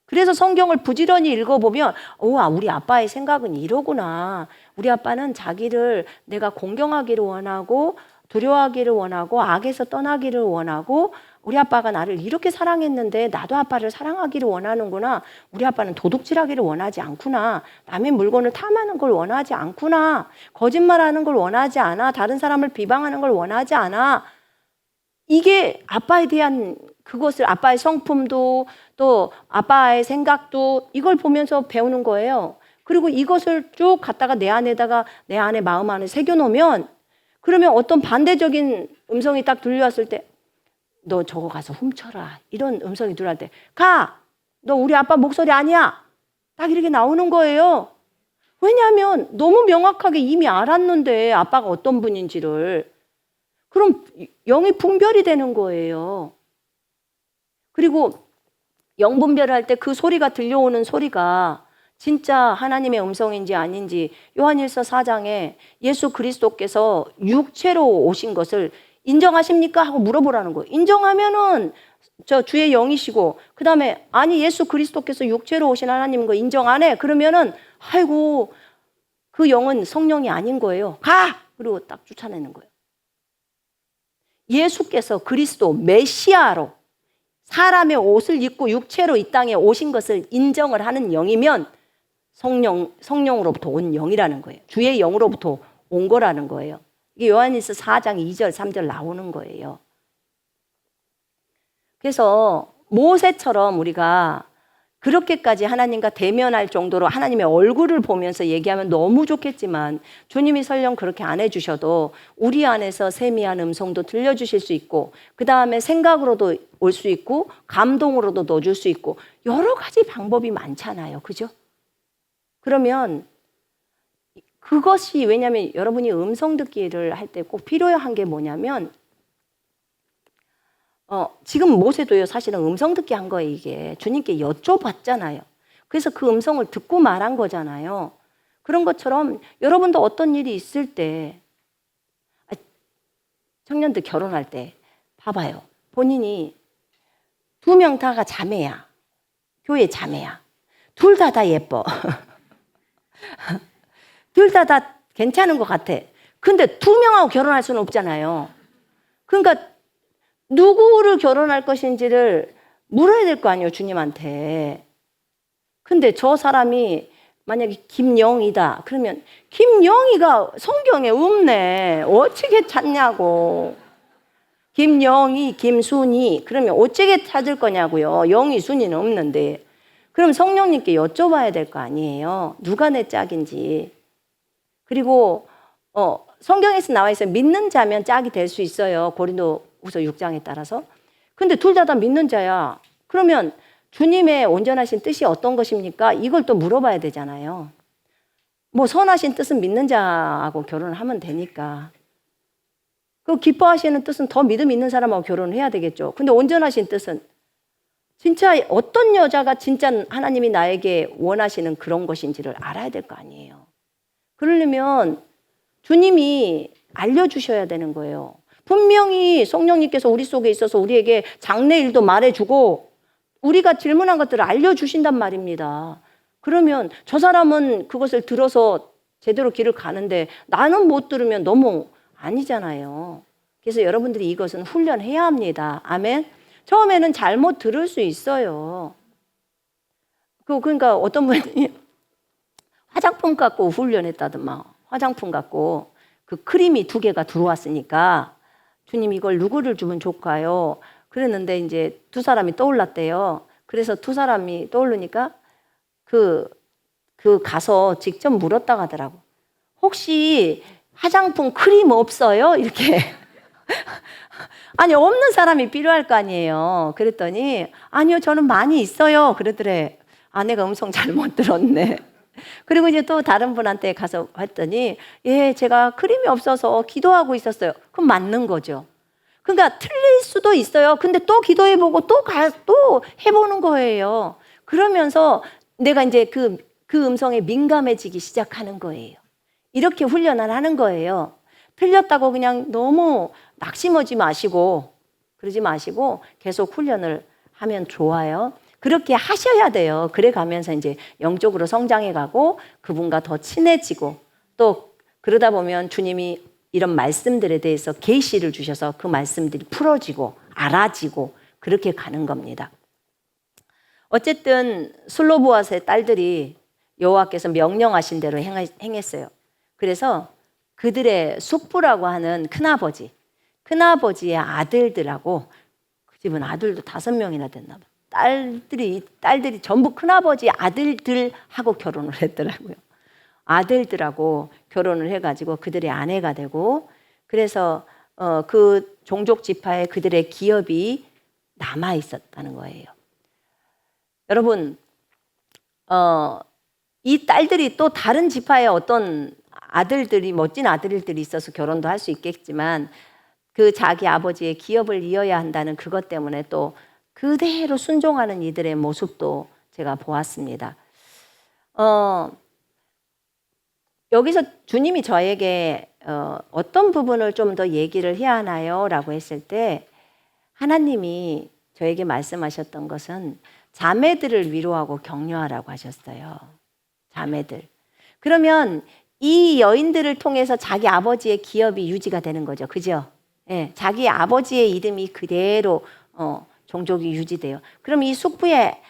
그래서 성경을 부지런히 읽어보면 우리 아빠의 생각은 이러구나. 우리 아빠는 자기를 내가 공경하기를 원하고 두려워하기를 원하고 악에서 떠나기를 원하고 우리 아빠가 나를 이렇게 사랑했는데 나도 아빠를 사랑하기를 원하는구나. 우리 아빠는 도둑질하기를 원하지 않구나. 남의 물건을 탐하는 걸 원하지 않구나. 거짓말하는 걸 원하지 않아. 다른 사람을 비방하는 걸 원하지 않아. 이게 아빠에 대한 그것을, 아빠의 성품도 또 아빠의 생각도 이걸 보면서 배우는 거예요. 그리고 이것을 쭉 갖다가 내 안에 마음 안에 새겨놓으면, 그러면 어떤 반대적인 음성이 딱 들려왔을 때 너 저거 가서 훔쳐라, 이런 음성이 들어올 때 가! 너 우리 아빠 목소리 아니야! 딱 이렇게 나오는 거예요. 왜냐하면 너무 명확하게 이미 알았는데 아빠가 어떤 분인지를. 그럼 영이 분별이 되는 거예요. 그리고 영 분별을 할 때 그 소리가 들려오는 소리가 진짜 하나님의 음성인지 아닌지 요한일서 4장에 예수 그리스도께서 육체로 오신 것을 인정하십니까? 하고 물어보라는 거예요. 인정하면은 저 주의 영이시고, 그 다음에 아니 예수 그리스도께서 육체로 오신 하나님인 거 인정 안 해? 그러면은 아이고 그 영은 성령이 아닌 거예요. 가! 그리고 딱 쫓아내는 거예요. 예수께서 그리스도 메시아로 사람의 옷을 입고 육체로 이 땅에 오신 것을 인정을 하는 영이면 성령으로부터 온 영이라는 거예요. 주의 영으로부터 온 거라는 거예요. 이게 요한일서 4장 2절 3절 나오는 거예요. 그래서 모세처럼 우리가 그렇게까지 하나님과 대면할 정도로 하나님의 얼굴을 보면서 얘기하면 너무 좋겠지만 주님이 설령 그렇게 안 해주셔도 우리 안에서 세미한 음성도 들려주실 수 있고 그 다음에 생각으로도 올 수 있고 감동으로도 넣어줄 수 있고 여러 가지 방법이 많잖아요. 그죠? 그러면 그것이 왜냐하면 여러분이 음성 듣기를 할 때 꼭 필요한 게 뭐냐면 지금 모세도요 사실은 음성 듣기 한 거예요. 이게 주님께 여쭤봤잖아요. 그래서 그 음성을 듣고 말한 거잖아요. 그런 것처럼 여러분도 어떤 일이 있을 때 청년들 결혼할 때 봐봐요. 본인이 2명 다가 자매야. 교회 자매야. 둘 다 예뻐. 둘 다 괜찮은 것 같아. 근데 2명하고 결혼할 수는 없잖아요. 그러니까 누구를 결혼할 것인지를 물어야 될 거 아니에요, 주님한테. 근데 저 사람이 만약에 김영이다. 그러면 김영이가 성경에 없네. 어떻게 찾냐고. 김영희, 김순희. 그러면 어떻게 찾을 거냐고요. 영희, 순희는 없는데. 그럼 성령님께 여쭤봐야 될 거 아니에요. 누가 내 짝인지. 그리고 성경에서 나와 있어요. 믿는 자면 짝이 될 수 있어요. 고린도후서 6장에 따라서. 근데 둘 다 믿는 자야. 그러면 주님의 온전하신 뜻이 어떤 것입니까? 이걸 또 물어봐야 되잖아요. 뭐 선하신 뜻은 믿는 자하고 결혼을 하면 되니까. 그 기뻐하시는 뜻은 더 믿음 있는 사람하고 결혼을 해야 되겠죠. 근데 온전하신 뜻은 진짜 어떤 여자가 진짜 하나님이 나에게 원하시는 그런 것인지를 알아야 될 거 아니에요. 그러려면 주님이 알려주셔야 되는 거예요. 분명히 성령님께서 우리 속에 있어서 우리에게 장래일도 말해주고 우리가 질문한 것들을 알려주신단 말입니다. 그러면 저 사람은 그것을 들어서 제대로 길을 가는데 나는 못 들으면 너무 아니잖아요. 그래서 여러분들이 이것은 훈련해야 합니다. 아멘. 처음에는 잘못 들을 수 있어요. 그러니까 어떤 분이 화장품 갖고 훈련했다더만. 화장품 갖고 그 크림이 2개가 들어왔으니까 주님 이걸 누구를 주면 좋을까요? 그랬는데 이제 2사람이 떠올랐대요. 그래서 2사람이 떠오르니까 그 가서 직접 물었다 하더라고. 혹시 화장품 크림 없어요? 이렇게. 아니 없는 사람이 필요할 거 아니에요. 그랬더니 아니요 저는 많이 있어요. 그러더래. 아내가 음성 잘못 들었네. 그리고 이제 또 다른 분한테 가서 했더니 예 제가 크림이 없어서 기도하고 있었어요. 그럼 맞는 거죠. 그러니까 틀릴 수도 있어요. 근데 또 기도해보고 또 해보는 거예요. 그러면서 내가 이제 그 음성에 민감해지기 시작하는 거예요. 이렇게 훈련을 하는 거예요. 틀렸다고 그냥 너무 낙심하지 마시고 그러지 마시고 계속 훈련을 하면 좋아요. 그렇게 하셔야 돼요. 그래 가면서 이제 영적으로 성장해 가고 그분과 더 친해지고 또 그러다 보면 주님이 이런 말씀들에 대해서 계시를 주셔서 그 말씀들이 풀어지고 알아지고 그렇게 가는 겁니다. 어쨌든 슬로보아스의 딸들이 여호와께서 명령하신 대로 행했어요. 그래서 그들의 숙부라고 하는 큰아버지의 아들들하고 그 집은 아들도 5명이나 됐나 봐. 딸들이 전부 큰아버지 아들들하고 결혼을 했더라고요. 아들들하고 결혼을 해가지고 그들의 아내가 되고 그래서 그 종족 지파에 그들의 기업이 남아 있었다는 거예요. 여러분, 이 딸들이 또 다른 지파의 어떤 멋진 아들들이 있어서 결혼도 할 수 있겠지만 그 자기 아버지의 기업을 이어야 한다는 그것 때문에 또 그대로 순종하는 이들의 모습도 제가 보았습니다. 여기서 주님이 저에게 어떤 부분을 좀 더 얘기를 해야 하나요? 라고 했을 때 하나님이 저에게 말씀하셨던 것은 자매들을 위로하고 격려하라고 하셨어요. 자매들. 그러면 이 여인들을 통해서 자기 아버지의 기업이 유지가 되는 거죠. 그죠? 예, 자기 아버지의 이름이 그대로 종족이 유지돼요. 그럼 이 숙부의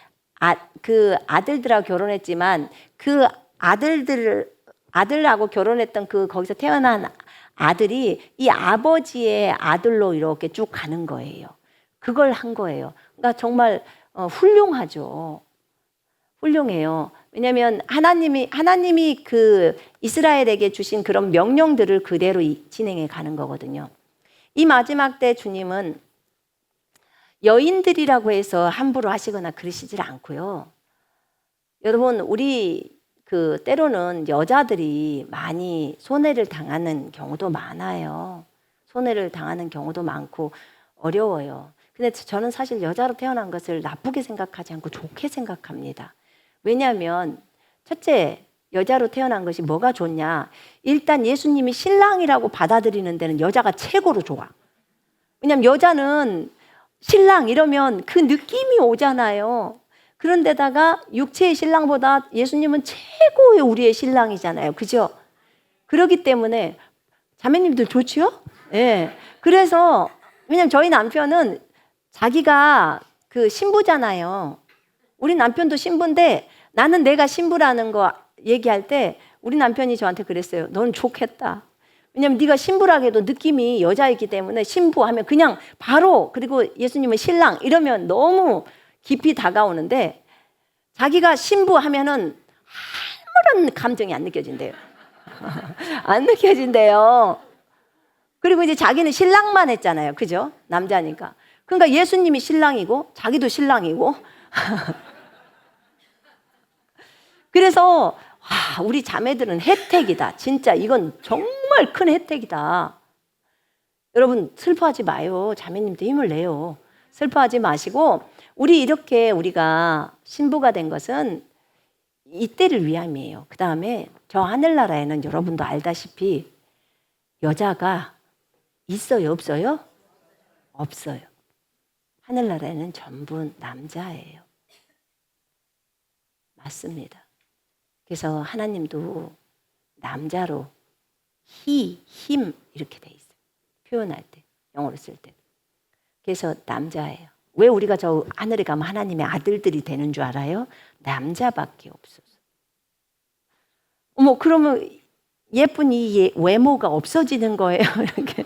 그 아들들하고 결혼했지만 그 아들하고 결혼했던 그 거기서 태어난 아들이 이 아버지의 아들로 이렇게 쭉 가는 거예요. 그걸 한 거예요. 그러니까 정말 훌륭하죠. 훌륭해요. 왜냐하면 하나님이 그 이스라엘에게 주신 그런 명령들을 그대로 진행해 가는 거거든요. 이 마지막 때 주님은 여인들이라고 해서 함부로 하시거나 그러시질 않고요. 여러분, 우리 그 때로는 여자들이 많이 손해를 당하는 경우도 많아요. 손해를 당하는 경우도 많고 어려워요. 근데 저는 사실 여자로 태어난 것을 나쁘게 생각하지 않고 좋게 생각합니다. 왜냐하면 첫째, 여자로 태어난 것이 뭐가 좋냐? 일단 예수님이 신랑이라고 받아들이는 데는 여자가 최고로 좋아. 왜냐하면 여자는 신랑 이러면 그 느낌이 오잖아요. 그런데다가 육체의 신랑보다 예수님은 최고의 우리의 신랑이잖아요. 그죠? 그렇기 때문에 자매님들 좋지요? 예. 그래서 왜냐면 저희 남편은 자기가 그 신부잖아요. 우리 남편도 신부인데 나는 내가 신부라는 거 얘기할 때 우리 남편이 저한테 그랬어요. 넌 좋겠다. 왜냐면 네가 신부라고 해도 느낌이 여자이기 때문에 신부하면 그냥 바로 그리고 예수님은 신랑 이러면 너무 깊이 다가오는데 자기가 신부하면은 아무런 감정이 안 느껴진대요. 안 느껴진대요. 그리고 이제 자기는 신랑만 했잖아요. 그죠? 남자니까. 그러니까 예수님이 신랑이고 자기도 신랑이고 그래서 우리 자매들은 혜택이다. 진짜 이건 정말 큰 혜택이다. 여러분 슬퍼하지 마요. 자매님도 힘을 내요. 슬퍼하지 마시고 우리가 신부가 된 것은 이때를 위함이에요. 그 다음에 저 하늘나라에는 여러분도 알다시피 여자가 있어요? 없어요? 없어요. 하늘나라에는 전부 남자예요. 맞습니다. 그래서 하나님도 남자로 힘 이렇게 돼 있어요. 표현할 때, 영어로 쓸 때. 그래서 남자예요. 왜 우리가 저 하늘에 가면 하나님의 아들들이 되는 줄 알아요? 남자밖에 없어서. 그러면 예쁜 이 외모가 없어지는 거예요. 이렇게.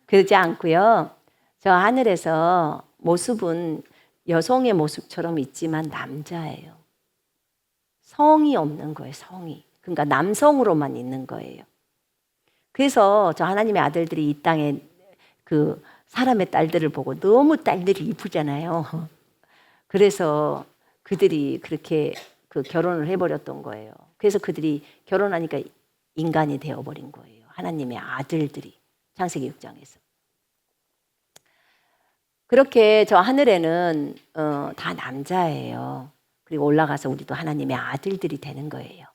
그러지 않고요. 저 하늘에서 모습은 여성의 모습처럼 있지만 남자예요. 성이 없는 거예요. 성이. 그러니까 남성으로만 있는 거예요. 그래서 저 하나님의 아들들이 이 땅에 그 사람의 딸들을 보고 너무 딸들이 이쁘잖아요. 그래서 그들이 그렇게 그 결혼을 해버렸던 거예요. 그래서 그들이 결혼하니까 인간이 되어버린 거예요. 하나님의 아들들이. 창세기 6장에서. 그렇게 저 하늘에는 다 남자예요. 그리고 올라가서 우리도 하나님의 아들들이 되는 거예요.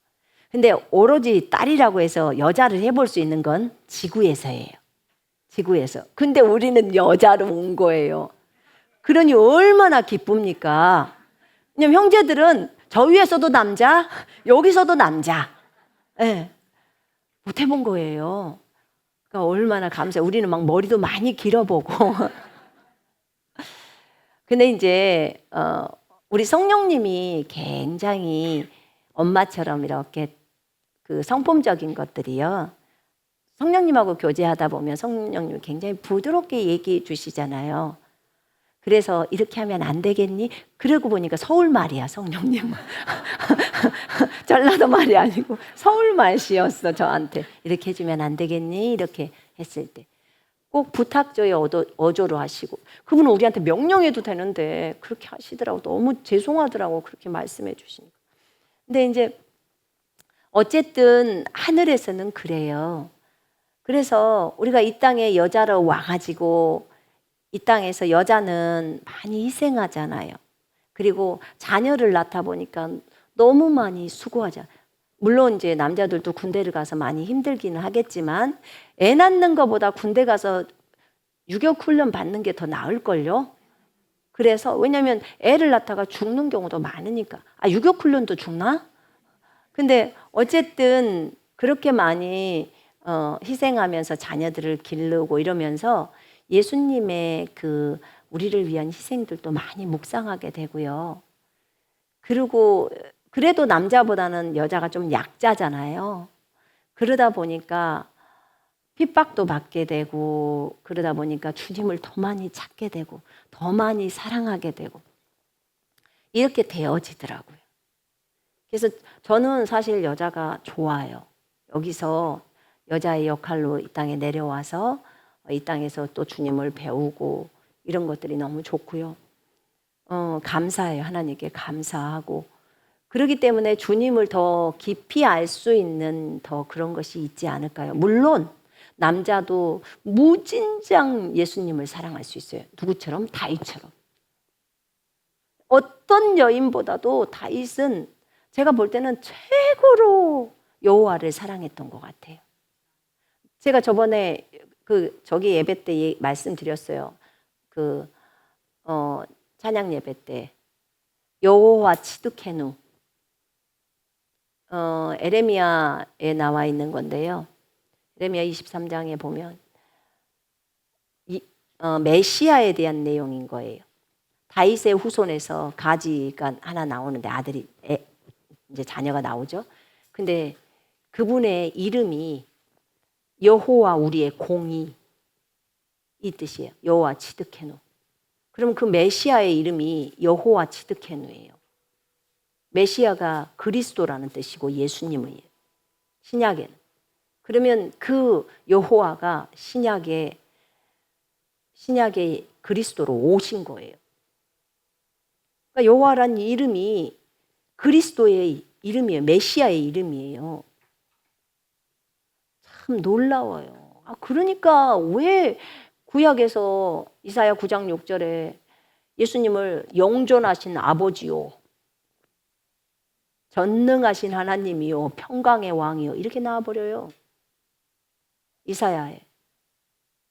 근데 오로지 딸이라고 해서 여자를 해볼 수 있는 건 지구에서예요. 지구에서. 근데 우리는 여자로 온 거예요. 그러니 얼마나 기쁩니까? 왜냐면 형제들은 저 위에서도 남자, 여기서도 남자. 네. 못 해본 거예요. 그러니까 얼마나 감사해요. 우리는 막 머리도 많이 길어보고. 근데 이제 우리 성령님이 굉장히 엄마처럼 이렇게 그 성품적인 것들이요. 성령님하고 교제하다 보면 성령님이 굉장히 부드럽게 얘기해 주시잖아요. 그래서 이렇게 하면 안 되겠니? 그러고 보니까 서울 말이야, 성령님은. 전라도 말이 아니고 서울 말씨였어, 저한테. 이렇게 해주면 안 되겠니? 이렇게 했을 때. 꼭 부탁조에 어조로 하시고. 그분은 우리한테 명령해도 되는데 그렇게 하시더라고. 너무 죄송하더라고. 그렇게 말씀해 주시니까. 근데 이제 어쨌든 하늘에서는 그래요. 그래서 우리가 이 땅에 여자로 와가지고 이 땅에서 여자는 많이 희생하잖아요. 그리고 자녀를 낳다 보니까 너무 많이 수고하잖아요. 물론 이제 남자들도 군대를 가서 많이 힘들기는 하겠지만 애 낳는 것보다 군대 가서 유격 훈련 받는 게 더 나을걸요. 그래서 왜냐하면 애를 낳다가 죽는 경우도 많으니까. 유격 훈련도 죽나? 근데 어쨌든 그렇게 많이 희생하면서 자녀들을 기르고 이러면서 예수님의 그 우리를 위한 희생들도 많이 묵상하게 되고요. 그리고 그래도 남자보다는 여자가 좀 약자잖아요. 그러다 보니까 핍박도 받게 되고, 그러다 보니까 주님을 더 많이 찾게 되고 더 많이 사랑하게 되고 이렇게 되어지더라고요. 그래서 저는 사실 여자가 좋아요. 여기서 여자의 역할로 이 땅에 내려와서 이 땅에서 또 주님을 배우고 이런 것들이 너무 좋고요. 감사해요. 하나님께 감사하고. 그렇기 때문에 주님을 더 깊이 알 수 있는 더 그런 것이 있지 않을까요? 물론 남자도 무진장 예수님을 사랑할 수 있어요. 누구처럼? 다윗처럼. 어떤 여인보다도 다윗은 제가 볼 때는 최고로 여호와를 사랑했던 것 같아요. 제가 저번에 저기 예배 때 말씀드렸어요. 찬양 예배 때 여호와 치드케누 에레미야에 나와 있는 건데요. 에레미야 23장에 보면 메시아에 대한 내용인 거예요. 다윗의 후손에서 가지가 하나 나오는데 아들이 이제 자녀가 나오죠. 근데 그분의 이름이 여호와 우리의 공의 이 뜻이에요. 여호와 치드케누. 그럼 그 메시아의 이름이 여호와 치드케누예요. 메시아가 그리스도라는 뜻이고 예수님이에요. 신약에는. 그러면 그 여호와가 신약에 그리스도로 오신 거예요. 그러니까 여호와라는 이름이 그리스도의 이름이에요. 메시아의 이름이에요. 참 놀라워요. 그러니까 왜 구약에서 이사야 9장 6절에 예수님을 영존하신 아버지요, 전능하신 하나님이요, 평강의 왕이요 이렇게 나와버려요. 이사야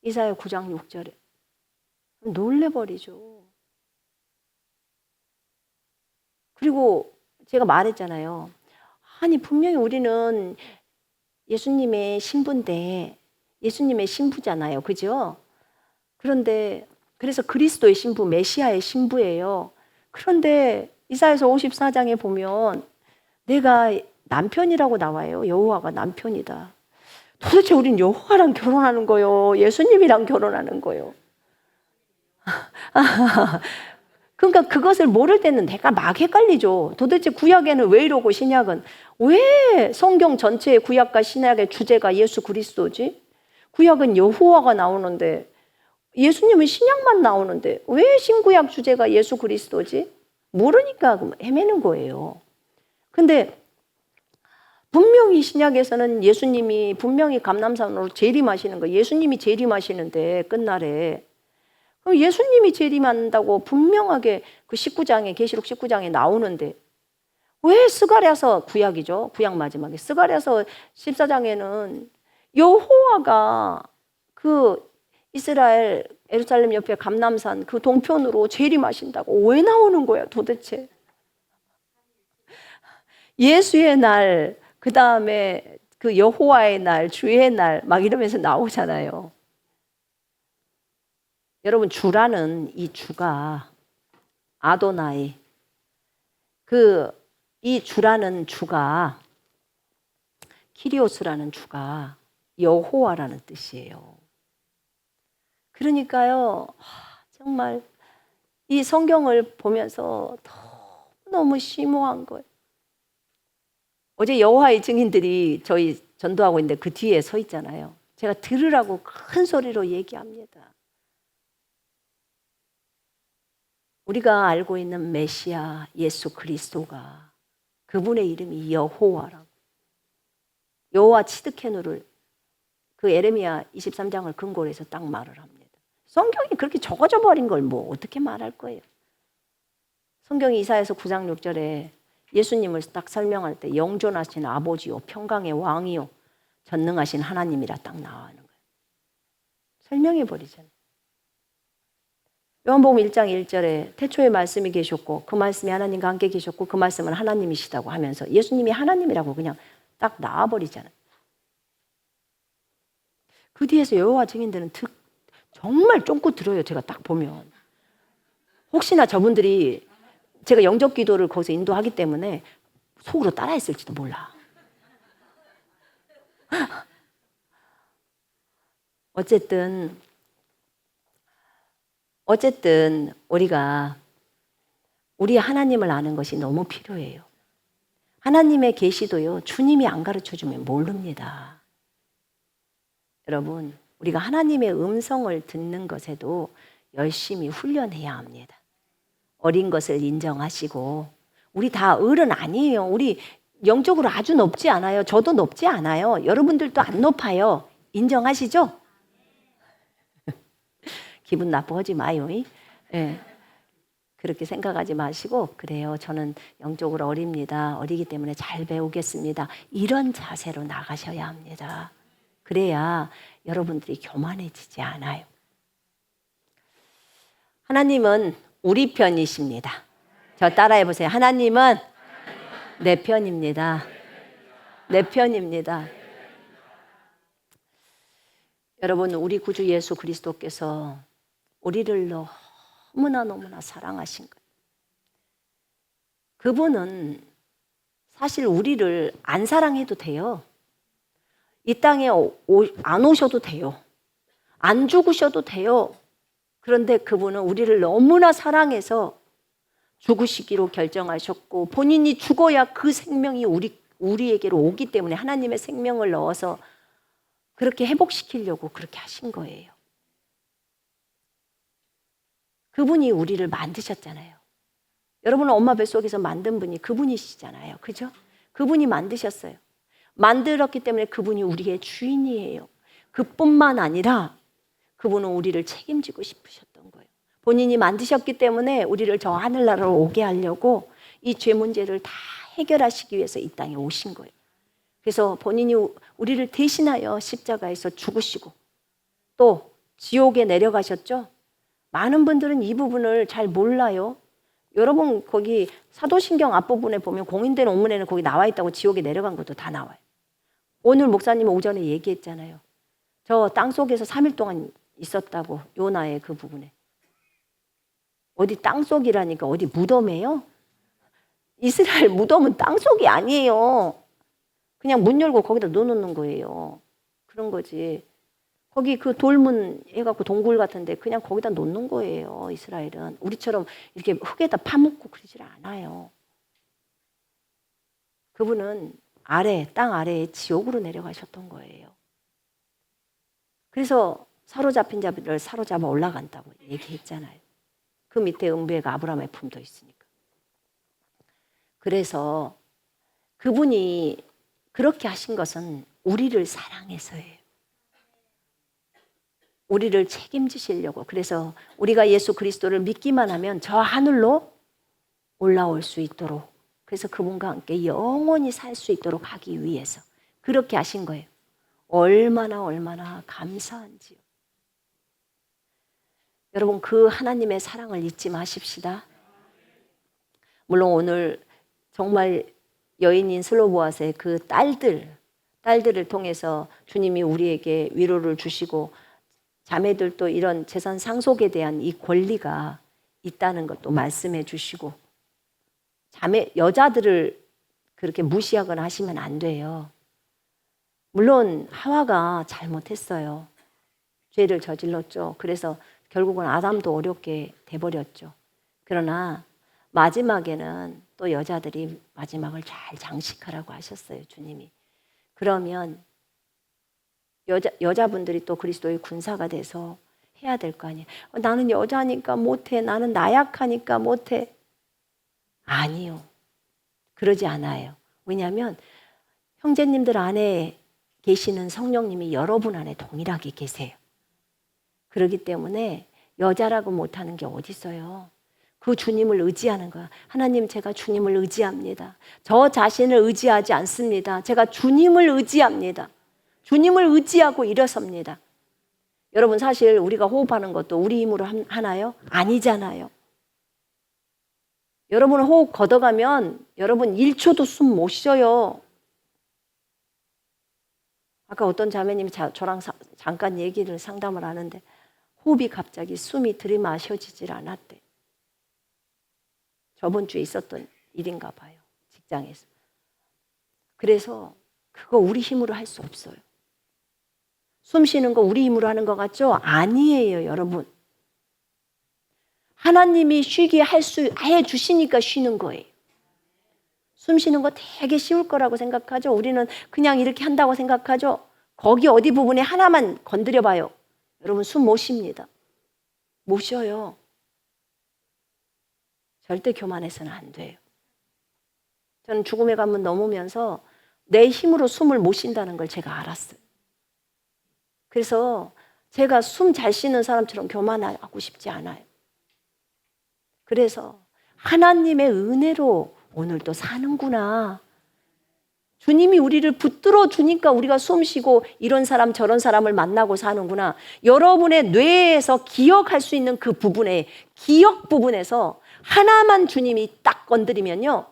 9장 6절에. 놀래버리죠. 그리고 제가 말했잖아요. 아니 분명히 우리는 예수님의 신부인데 예수님의 신부잖아요. 그죠? 그런데 그래서 그리스도의 신부, 메시아의 신부예요. 그런데 이사야서 54장에 보면 내가 남편이라고 나와요. 여호와가 남편이다. 도대체 우린 여호와랑 결혼하는 거요? 예수님이랑 결혼하는 거요? 그러니까 그것을 모를 때는 내가 막 헷갈리죠. 도대체 구약에는 왜 이러고 신약은 왜 성경 전체의 구약과 신약의 주제가 예수 그리스도지? 구약은 여호와가 나오는데 예수님은 신약만 나오는데 왜 신구약 주제가 예수 그리스도지? 모르니까 헤매는 거예요. 근데 분명히 신약에서는 예수님이 분명히 감람산으로 재림하시는 거, 예수님이 재림하시는데 끝날에 그럼 예수님이 재림한다고 분명하게 그 19장에 계시록 19장에 나오는데 왜 스가랴서 구약이죠? 구약 마지막에 스가랴서 14장에는 여호와가 그 이스라엘 예루살렘 옆에 감람산 그 동편으로 재림하신다고 왜 나오는 거야 도대체? 예수의 날, 그 다음에 그 여호와의 날, 주의 날 막 이러면서 나오잖아요. 여러분 주라는 이 주가 아도나이 이 주라는 주가 키리오스라는 주가 여호와라는 뜻이에요. 그러니까요 정말 이 성경을 보면서 너무 심오한 거예요. 어제 여호와의 증인들이 저희 전도하고 있는데 그 뒤에 서 있잖아요. 제가 들으라고 큰 소리로 얘기합니다. 우리가 알고 있는 메시아 예수 그리스도가 그분의 이름이 여호와라고. 여호와 치드케누를 그 에레미야 23장을 근거로 해서 딱 말을 합니다. 성경이 그렇게 적어져 버린 걸 뭐 어떻게 말할 거예요. 성경이 이사야서 9장 6절에 예수님을 딱 설명할 때 영존하신 아버지요 평강의 왕이요 전능하신 하나님이라 딱 나오는 거예요. 설명해 버리잖아요. 요한복음 1장 1절에 태초에 말씀이 계셨고 그 말씀이 하나님과 함께 계셨고 그 말씀은 하나님이시다고 하면서 예수님이 하나님이라고 그냥 딱 나와버리잖아요. 그 뒤에서 여호와 증인들은 정말 쫑긋 들어요. 제가 딱 보면. 혹시나 저분들이 제가 영접 기도를 거기서 인도하기 때문에 속으로 따라했을지도 몰라. 어쨌든 우리가 우리 하나님을 아는 것이 너무 필요해요. 하나님의 계시도요, 주님이 안 가르쳐주면 모릅니다. 여러분, 우리가 하나님의 음성을 듣는 것에도 열심히 훈련해야 합니다. 어린 것을 인정하시고, 우리 다 어른 아니에요. 우리 영적으로 아주 높지 않아요. 저도 높지 않아요. 여러분들도 안 높아요. 인정하시죠? 기분 나쁘지 마요. 네. 그렇게 생각하지 마시고, 그래요. 저는 영적으로 어립니다. 어리기 때문에 잘 배우겠습니다. 이런 자세로 나가셔야 합니다. 그래야 여러분들이 교만해지지 않아요. 하나님은 우리 편이십니다. 저 따라해 보세요. 하나님은 내 편입니다. 내 편입니다. 여러분, 우리 구주 예수 그리스도께서 우리를 너무나 사랑하신 거예요. 그분은 사실 우리를 안 사랑해도 돼요. 이 땅에 안 오셔도 돼요. 안 죽으셔도 돼요. 그런데 그분은 우리를 너무나 사랑해서 죽으시기로 결정하셨고, 본인이 죽어야 그 생명이 우리에게로 오기 때문에 하나님의 생명을 넣어서 그렇게 회복시키려고 그렇게 하신 거예요. 그분이 우리를 만드셨잖아요. 여러분은 엄마 뱃속에서 만든 분이 그분이시잖아요. 그죠? 그분이 만드셨어요. 만들었기 때문에 그분이 우리의 주인이에요. 그뿐만 아니라 그분은 우리를 책임지고 싶으셨던 거예요. 본인이 만드셨기 때문에 우리를 저 하늘나라로 오게 하려고 이 죄 문제를 다 해결하시기 위해서 이 땅에 오신 거예요. 그래서 본인이 우리를 대신하여 십자가에서 죽으시고 또 지옥에 내려가셨죠. 많은 분들은 이 부분을 잘 몰라요. 여러분 거기 사도신경 앞부분에 보면 공인된 원문에는 거기 나와 있다고 지옥에 내려간 것도 다 나와요. 오늘 목사님은 오전에 얘기했잖아요. 저 땅속에서 3일 동안 있었다고, 요나의 그 부분에. 어디 땅속이라니까 어디 무덤이에요? 이스라엘 무덤은 땅속이 아니에요. 그냥 문 열고 거기다 넣어놓는 거예요. 그런 거지. 거기 그 돌문 해갖고 동굴 같은데 그냥 거기다 놓는 거예요. 이스라엘은. 우리처럼 이렇게 흙에다 파묻고 그러질 않아요. 그분은 땅 아래에 지옥으로 내려가셨던 거예요. 그래서 사로잡힌 자들을 사로잡아 올라간다고 얘기했잖아요. 그 밑에 음부에가 아브라함의 품도 있으니까. 그래서 그분이 그렇게 하신 것은 우리를 사랑해서예요. 우리를 책임지시려고. 그래서 우리가 예수 그리스도를 믿기만 하면 저 하늘로 올라올 수 있도록, 그래서 그분과 함께 영원히 살 수 있도록 하기 위해서 그렇게 하신 거예요. 얼마나 감사한지요. 여러분, 그 하나님의 사랑을 잊지 마십시다. 물론 오늘 정말 여인인 슬로보아스의 그 딸들을 통해서 주님이 우리에게 위로를 주시고, 자매들도 이런 재산 상속에 대한 이 권리가 있다는 것도 말씀해 주시고, 여자들을 그렇게 무시하거나 하시면 안 돼요. 물론 하와가 잘못했어요. 죄를 저질렀죠. 그래서 결국은 아담도 어렵게 돼버렸죠. 그러나 마지막에는 또 여자들이 마지막을 잘 장식하라고 하셨어요, 주님이. 그러면 여자분들이 또 그리스도의 군사가 돼서 해야 될 거 아니에요. 나는 여자니까 못해. 나는 나약하니까 못해. 아니요. 그러지 않아요. 왜냐하면 형제님들 안에 계시는 성령님이 여러분 안에 동일하게 계세요. 그렇기 때문에 여자라고 못하는 게 어디 있어요. 그 주님을 의지하는 거야. 하나님, 제가 주님을 의지합니다. 저 자신을 의지하지 않습니다. 제가 주님을 의지합니다. 주님을 의지하고 일어섭니다. 여러분, 사실 우리가 호흡하는 것도 우리 힘으로 하나요? 아니잖아요. 여러분 호흡 걷어가면 여러분 1초도 숨 못 쉬어요. 아까 어떤 자매님이 저랑 잠깐 얘기를 상담을 하는데 호흡이 갑자기 숨이 들이마셔지질 않았대. 저번 주에 있었던 일인가 봐요. 직장에서. 그래서 그거 우리 힘으로 할 수 없어요. 숨 쉬는 거 우리 힘으로 하는 것 같죠? 아니에요, 여러분. 하나님이 쉬게 해 주시니까 쉬는 거예요. 숨 쉬는 거 되게 쉬울 거라고 생각하죠? 우리는 그냥 이렇게 한다고 생각하죠? 거기 어디 부분에 하나만 건드려 봐요. 여러분 숨 못 쉽니다. 못 쉬어요. 절대 교만해서는 안 돼요. 저는 죽음의 관문 넘으면서 내 힘으로 숨을 못 쉰다는 걸 제가 알았어요. 그래서 제가 숨 잘 쉬는 사람처럼 교만하고 싶지 않아요. 그래서 하나님의 은혜로 오늘도 사는구나. 주님이 우리를 붙들어 주니까 우리가 숨 쉬고 이런 사람 저런 사람을 만나고 사는구나. 여러분의 뇌에서 기억할 수 있는 그 부분에, 기억 부분에서 하나만 주님이 딱 건드리면요,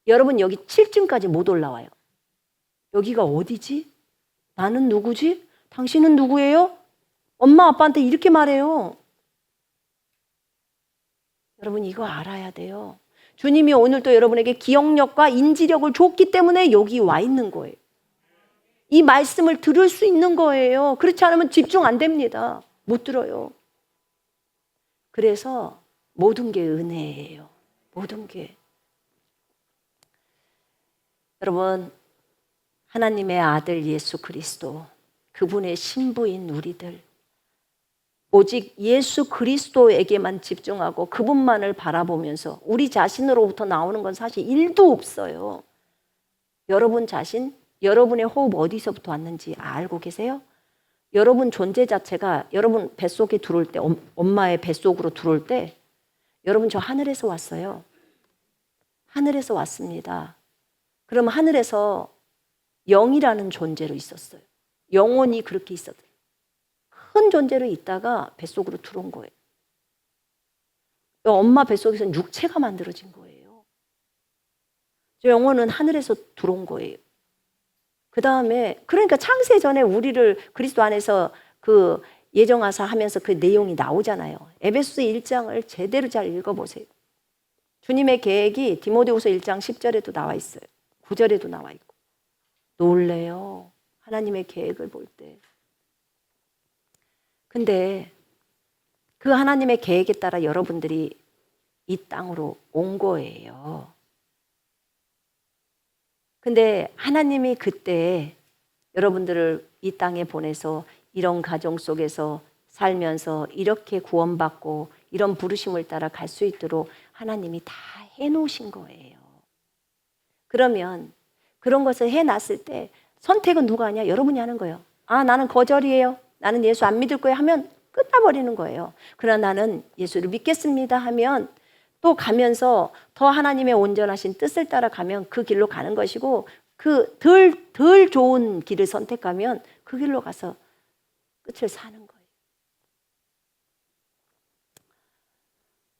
여러분 여기 7층까지 못 올라와요. 여기가 어디지? 나는 누구지? 당신은 누구예요? 엄마 아빠한테 이렇게 말해요. 여러분 이거 알아야 돼요. 주님이 오늘도 여러분에게 기억력과 인지력을 줬기 때문에 여기 와 있는 거예요. 이 말씀을 들을 수 있는 거예요. 그렇지 않으면 집중 안 됩니다. 못 들어요. 그래서 모든 게 은혜예요. 모든 게. 여러분, 하나님의 아들 예수 그리스도, 그분의 신부인 우리들, 오직 예수 그리스도에게만 집중하고 그분만을 바라보면서 우리 자신으로부터 나오는 건 사실 1도 없어요. 여러분 자신, 여러분의 호흡 어디서부터 왔는지 알고 계세요? 여러분 존재 자체가 여러분 뱃속에 들어올 때, 엄마의 뱃속으로 들어올 때 여러분 저 하늘에서 왔어요. 하늘에서 왔습니다. 그럼 하늘에서 영이라는 존재로 있었어요. 영혼이 그렇게 있었어요. 큰 존재로 있다가 뱃속으로 들어온 거예요. 엄마 뱃속에서는 육체가 만들어진 거예요. 저 영혼은 하늘에서 들어온 거예요. 그 다음에 그러니까 창세 전에 우리를 그리스도 안에서 그 예정하사 하면서 그 내용이 나오잖아요. 에베소서 1장을 제대로 잘 읽어보세요. 주님의 계획이 디모데후서 1장 10절에도 나와 있어요. 9절에도 나와 있고. 놀래요. 하나님의 계획을 볼 때. 근데 그 하나님의 계획에 따라 여러분들이 이 땅으로 온 거예요. 근데 하나님이 그때 여러분들을 이 땅에 보내서 이런 가정 속에서 살면서 이렇게 구원받고 이런 부르심을 따라 갈 수 있도록 하나님이 다 해놓으신 거예요. 그러면 그런 것을 해놨을 때 선택은 누가 하냐? 여러분이 하는 거예요. 아, 나는 거절이에요. 나는 예수 안 믿을 거예요 하면 끝나버리는 거예요. 그러나 나는 예수를 믿겠습니다 하면 또 가면서 더 하나님의 온전하신 뜻을 따라가면 그 길로 가는 것이고 그 덜 좋은 길을 선택하면 그 길로 가서 끝을 사는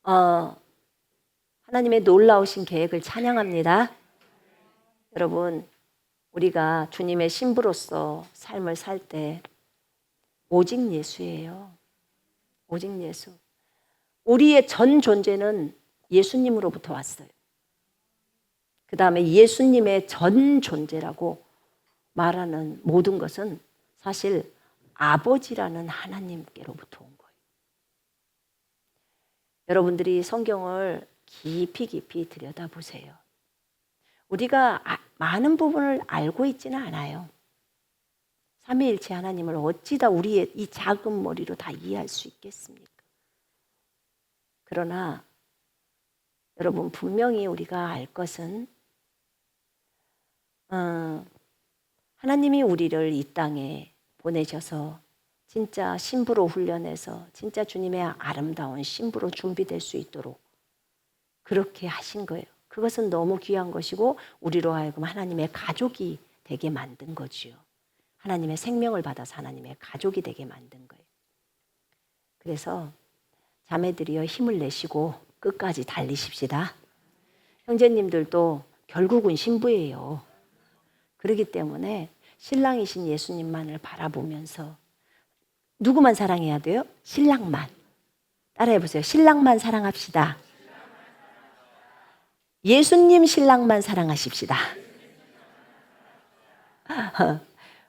거예요. 하나님의 놀라우신 계획을 찬양합니다. 여러분, 우리가 주님의 신부로서 삶을 살 때 오직 예수예요. 오직 예수. 우리의 전 존재는 예수님으로부터 왔어요. 그 다음에 예수님의 전 존재라고 말하는 모든 것은 사실 아버지라는 하나님께로부터 온 거예요. 여러분들이 성경을 깊이 들여다보세요. 우리가 많은 부분을 알고 있지는 않아요. 삼위일체 하나님을 어찌다 우리의 이 작은 머리로 다 이해할 수 있겠습니까? 그러나 여러분 분명히 우리가 알 것은 하나님이 우리를 이 땅에 보내셔서 진짜 신부로 훈련해서 진짜 주님의 아름다운 신부로 준비될 수 있도록 그렇게 하신 거예요. 그것은 너무 귀한 것이고 우리로 하여금 하나님의 가족이 되게 만든 거지요. 하나님의 생명을 받아서 하나님의 가족이 되게 만든 거예요. 그래서 자매들이여 힘을 내시고 끝까지 달리십시다. 형제님들도 결국은 신부예요. 그렇기 때문에 신랑이신 예수님만을 바라보면서 누구만 사랑해야 돼요? 신랑만. 따라해 보세요. 신랑만 사랑합시다. 예수님 신랑만 사랑하십시다.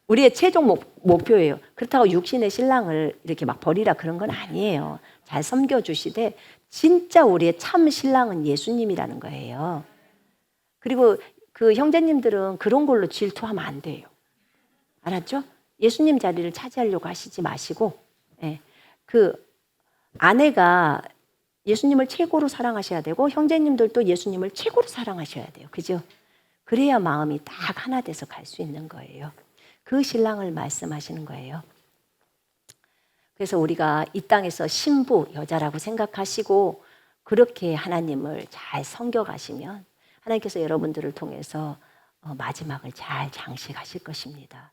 우리의 최종 목표예요. 그렇다고 육신의 신랑을 이렇게 막 버리라 그런 건 아니에요. 잘 섬겨주시되 진짜 우리의 참 신랑은 예수님이라는 거예요. 그리고 그 형제님들은 그런 걸로 질투하면 안 돼요. 알았죠? 예수님 자리를 차지하려고 하시지 마시고, 예. 그 아내가 예수님을 최고로 사랑하셔야 되고 형제님들도 예수님을 최고로 사랑하셔야 돼요. 그죠? 그래야 마음이 딱 하나 돼서 갈 수 있는 거예요. 그 신랑을 말씀하시는 거예요. 그래서 우리가 이 땅에서 신부, 여자라고 생각하시고 그렇게 하나님을 잘 섬겨가시면 하나님께서 여러분들을 통해서 마지막을 잘 장식하실 것입니다.